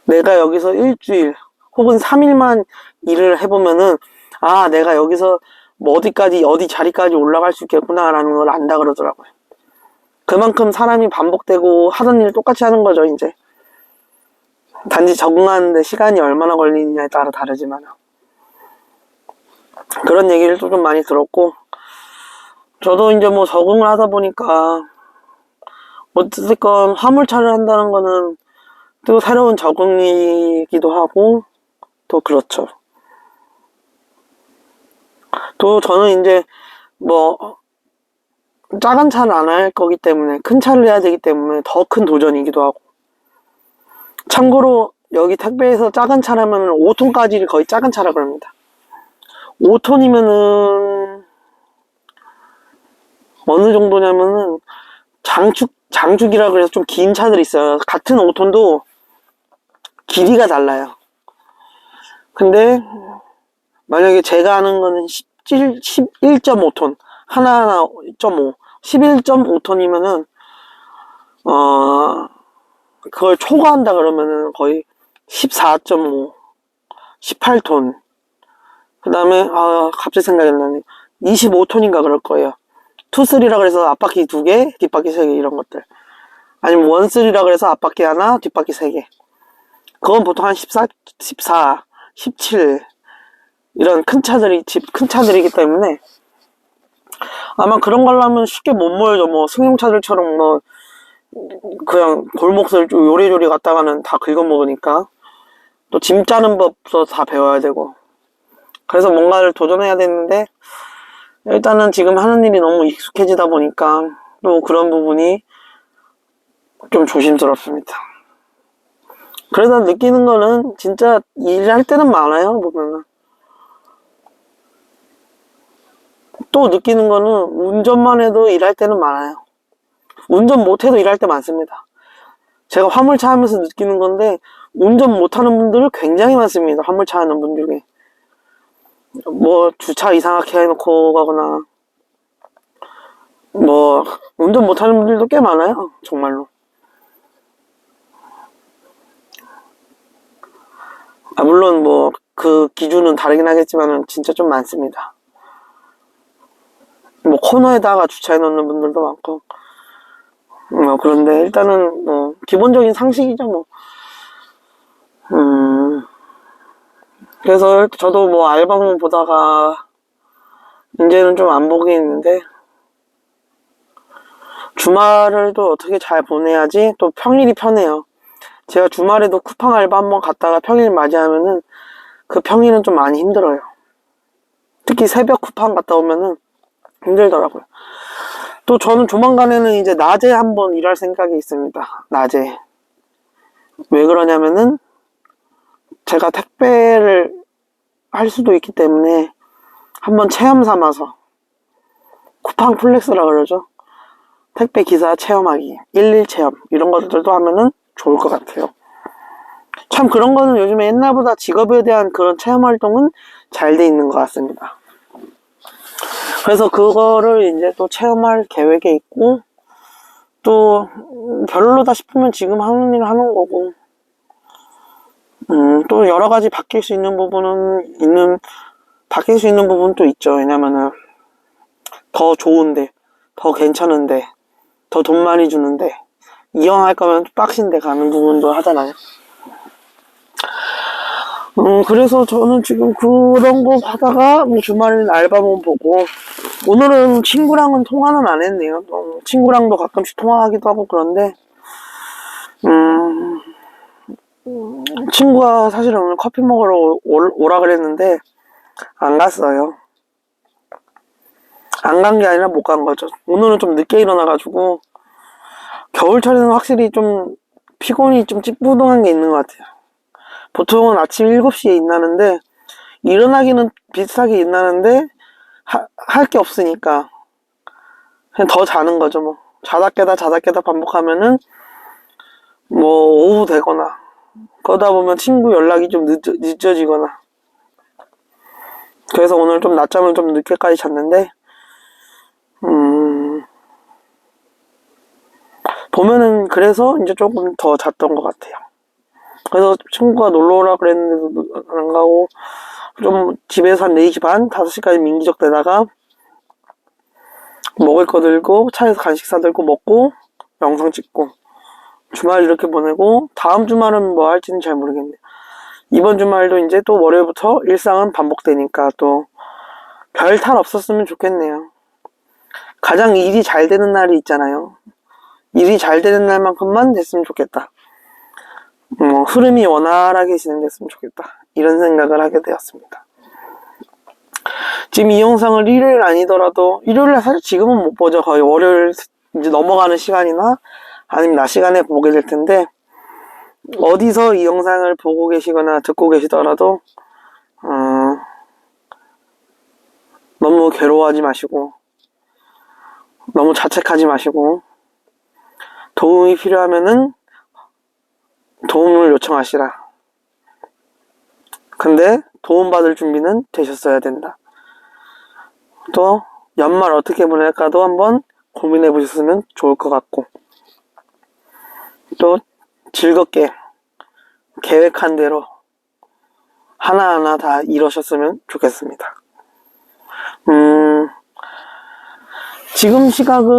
내가 여기서 일주일 혹은 3일만 일을 해보면은 아, 내가 여기서 뭐 어디까지, 어디 자리까지 올라갈 수 있겠구나라는 걸 안다 그러더라고요. 그만큼 사람이 반복되고 하던 일 똑같이 하는 거죠, 이제. 단지 적응하는데 시간이 얼마나 걸리느냐에 따라 다르지만. 그런 얘기를 좀 많이 들었고, 저도 이제 뭐 적응을 하다 보니까, 어쨌든 화물차를 한다는 거는 또 새로운 적응이기도 하고, 또 그렇죠. 또 저는 이제 뭐 작은 차를 안 할 거기 때문에 큰 차를 해야 되기 때문에 더 큰 도전이기도 하고, 참고로 여기 택배에서 작은 차라면 5톤까지를 거의 작은 차라 그럽니다. 5톤이면은 어느 정도냐면은 장축이라 그래서 좀 긴 차들이 있어요. 같은 5톤도 길이가 달라요. 근데 만약에 제가 하는 거는 11.5톤 하나하나 1.5 11.5톤이면은 그걸 초과한다 그러면은 거의 14.5 18톤 그 다음에 갑자기 생각이 안 나네. 25톤인가 그럴 거예요. 투쓰리라 그래서 앞바퀴 2개 뒷바퀴 3개 이런 것들, 아니면 원쓰리라 그래서 앞바퀴 하나 뒷바퀴 3개, 그건 보통 한 14 17 이런 큰 차들이기 때문에 아마 그런 걸로 하면 쉽게 못 몰죠. 뭐 승용차들처럼 뭐 그냥 골목을 요리조리 갔다가는 다 긁어먹으니까 또 짐 짜는 법도 다 배워야 되고, 그래서 뭔가를 도전해야 되는데 일단은 지금 하는 일이 너무 익숙해지다 보니까 또 그런 부분이 좀 조심스럽습니다. 그래서 느끼는 거는 진짜 일할 때는 많아요. 보면은 또 느끼는 거는 운전만 해도 일할 때는 많아요. 운전 못해도 일할 때 많습니다. 제가 화물차 하면서 느끼는 건데 운전 못하는 분들은 굉장히 많습니다. 화물차 하는 분 중에 뭐 주차 이상하게 해놓고 가거나 뭐 운전 못하는 분들도 꽤 많아요, 정말로. 물론 뭐 그 기준은 다르긴 하겠지만 진짜 좀 많습니다. 뭐 코너에다가 주차해 놓는 분들도 많고, 그런데 일단은 뭐 기본적인 상식이죠 뭐. 그래서 저도 뭐 알바몬 보다가 이제는 좀 안 보게 있는데, 주말을 또 어떻게 잘 보내야지 또 평일이 편해요. 제가 주말에도 쿠팡 알바 한번 갔다가 평일 맞이하면은 그 평일은 좀 많이 힘들어요. 특히 새벽 쿠팡 갔다 오면은 힘들더라고요. 또 저는 조만간에는 이제 낮에 한번 일할 생각이 있습니다. 낮에. 왜 그러냐면은 제가 택배를 할 수도 있기 때문에 한번 체험 삼아서, 쿠팡 플렉스라 그러죠. 택배 기사 체험하기, 일일 체험 이런 것들도 하면은 좋을 것 같아요. 참 그런 거는 요즘에 옛날보다 직업에 대한 그런 체험 활동은 잘 돼 있는 것 같습니다. 그래서 그거를 이제 또 체험할 계획에 있고, 또 별로다 싶으면 지금 하는 일 하는 거고, 또 여러 가지 바뀔 수 있는 부분은 또 있죠. 왜냐면은 더 좋은데, 더 괜찮은데, 더 돈 많이 주는데, 이왕 할 거면 빡신데 가는 부분도 하잖아요. 그래서 저는 지금 그런 거 하다가 뭐 주말에는 알바몬 보고, 오늘은 친구랑은 통화는 안 했네요. 친구랑도 가끔씩 통화하기도 하고 그런데, 친구가 사실은 오늘 커피 먹으러 오라 그랬는데 안 갔어요. 안 간 게 아니라 못 간 거죠. 오늘은 좀 늦게 일어나가지고, 겨울철에는 확실히 좀 피곤이 좀 찌뿌둥한 게 있는 것 같아요. 보통은 아침 7시에 일어나는데, 일어나기는 비슷하게 일어나는데 할 게 없으니까 그냥 더 자는 거죠 뭐. 자다 깨다 반복하면은 뭐 오후 되거나 그러다 보면 친구 연락이 좀 늦어지거나. 그래서 오늘 좀 낮잠을 좀 늦게까지 잤는데 보면은 그래서 이제 조금 더 잤던 것 같아요. 그래서 친구가 놀러 오라 그랬는데도 안 가고 좀 집에서 한 4시 반, 5시까지 민기적 대다가 먹을 거 들고 차에서 간식 사들고 먹고 영상 찍고 주말 이렇게 보내고 다음 주말은 뭐 할지는 잘 모르겠네요. 이번 주말도 이제 또 월요일부터 일상은 반복되니까 또 별 탈 없었으면 좋겠네요. 가장 일이 잘 되는 날이 있잖아요. 일이 잘 되는 날만큼만 됐으면 좋겠다. 흐름이 원활하게 진행됐으면 좋겠다. 이런 생각을 하게 되었습니다. 지금 이 영상을 일요일 아니더라도 일요일에 사실 지금은 못 보죠. 거의 월요일 이제 넘어가는 시간이나 아니면 낮 시간에 보게 될 텐데 어디서 이 영상을 보고 계시거나 듣고 계시더라도 너무 괴로워하지 마시고 너무 자책하지 마시고 도움이 필요하면은 도움을 요청하시라. 근데 도움받을 준비는 되셨어야 된다. 또 연말 어떻게 보낼까도 한번 고민해 보셨으면 좋을 것 같고 또 즐겁게 계획한 대로 하나하나 다 이루셨으면 좋겠습니다. 지금 시각은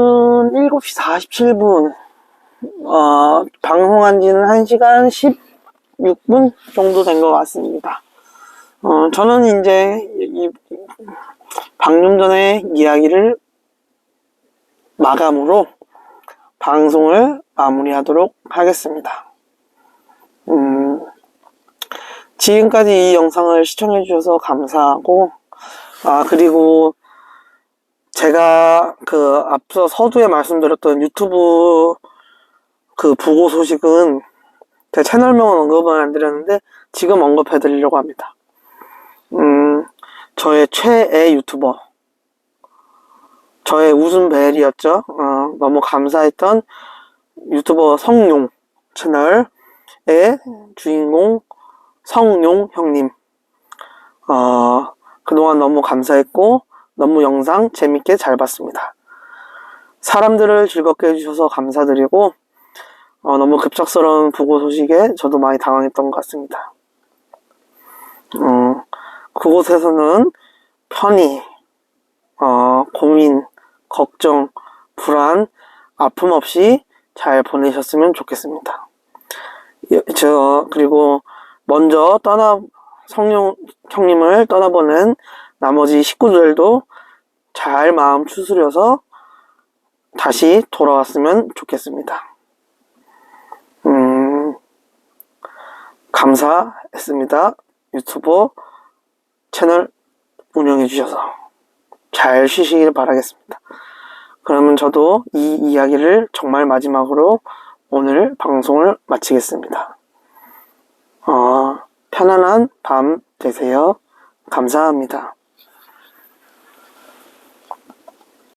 7시 47분 방송한 지는 1시간 16분 정도 된 것 같습니다. 저는 이제 방금 전에 이야기를 마감으로 방송을 마무리하도록 하겠습니다. 지금까지 이 영상을 시청해 주셔서 감사하고 그리고 제가 앞서 서두에 말씀드렸던 유튜브 부고 소식은 제 채널명은 언급은 안 드렸는데 지금 언급해 드리려고 합니다. 저의 최애 유튜버, 저의 웃음벨이었죠. 너무 감사했던 유튜버 성룡 채널의 주인공 성룡 형님, 그동안 너무 감사했고 너무 영상 재밌게 잘 봤습니다. 사람들을 즐겁게 해주셔서 감사드리고 너무 급작스러운 부고 소식에 저도 많이 당황했던 것 같습니다. 그곳에서는 편히 고민, 걱정, 불안, 아픔 없이 잘 보내셨으면 좋겠습니다. 그리고 먼저 성룡 형님을 떠나보낸 나머지 식구들도 잘 마음 추스려서 다시 돌아왔으면 좋겠습니다. 감사했습니다. 유튜버 채널 운영해 주셔서 잘 쉬시길 바라겠습니다. 그러면 저도 이 이야기를 정말 마지막으로 오늘 방송을 마치겠습니다. 편안한 밤 되세요. 감사합니다.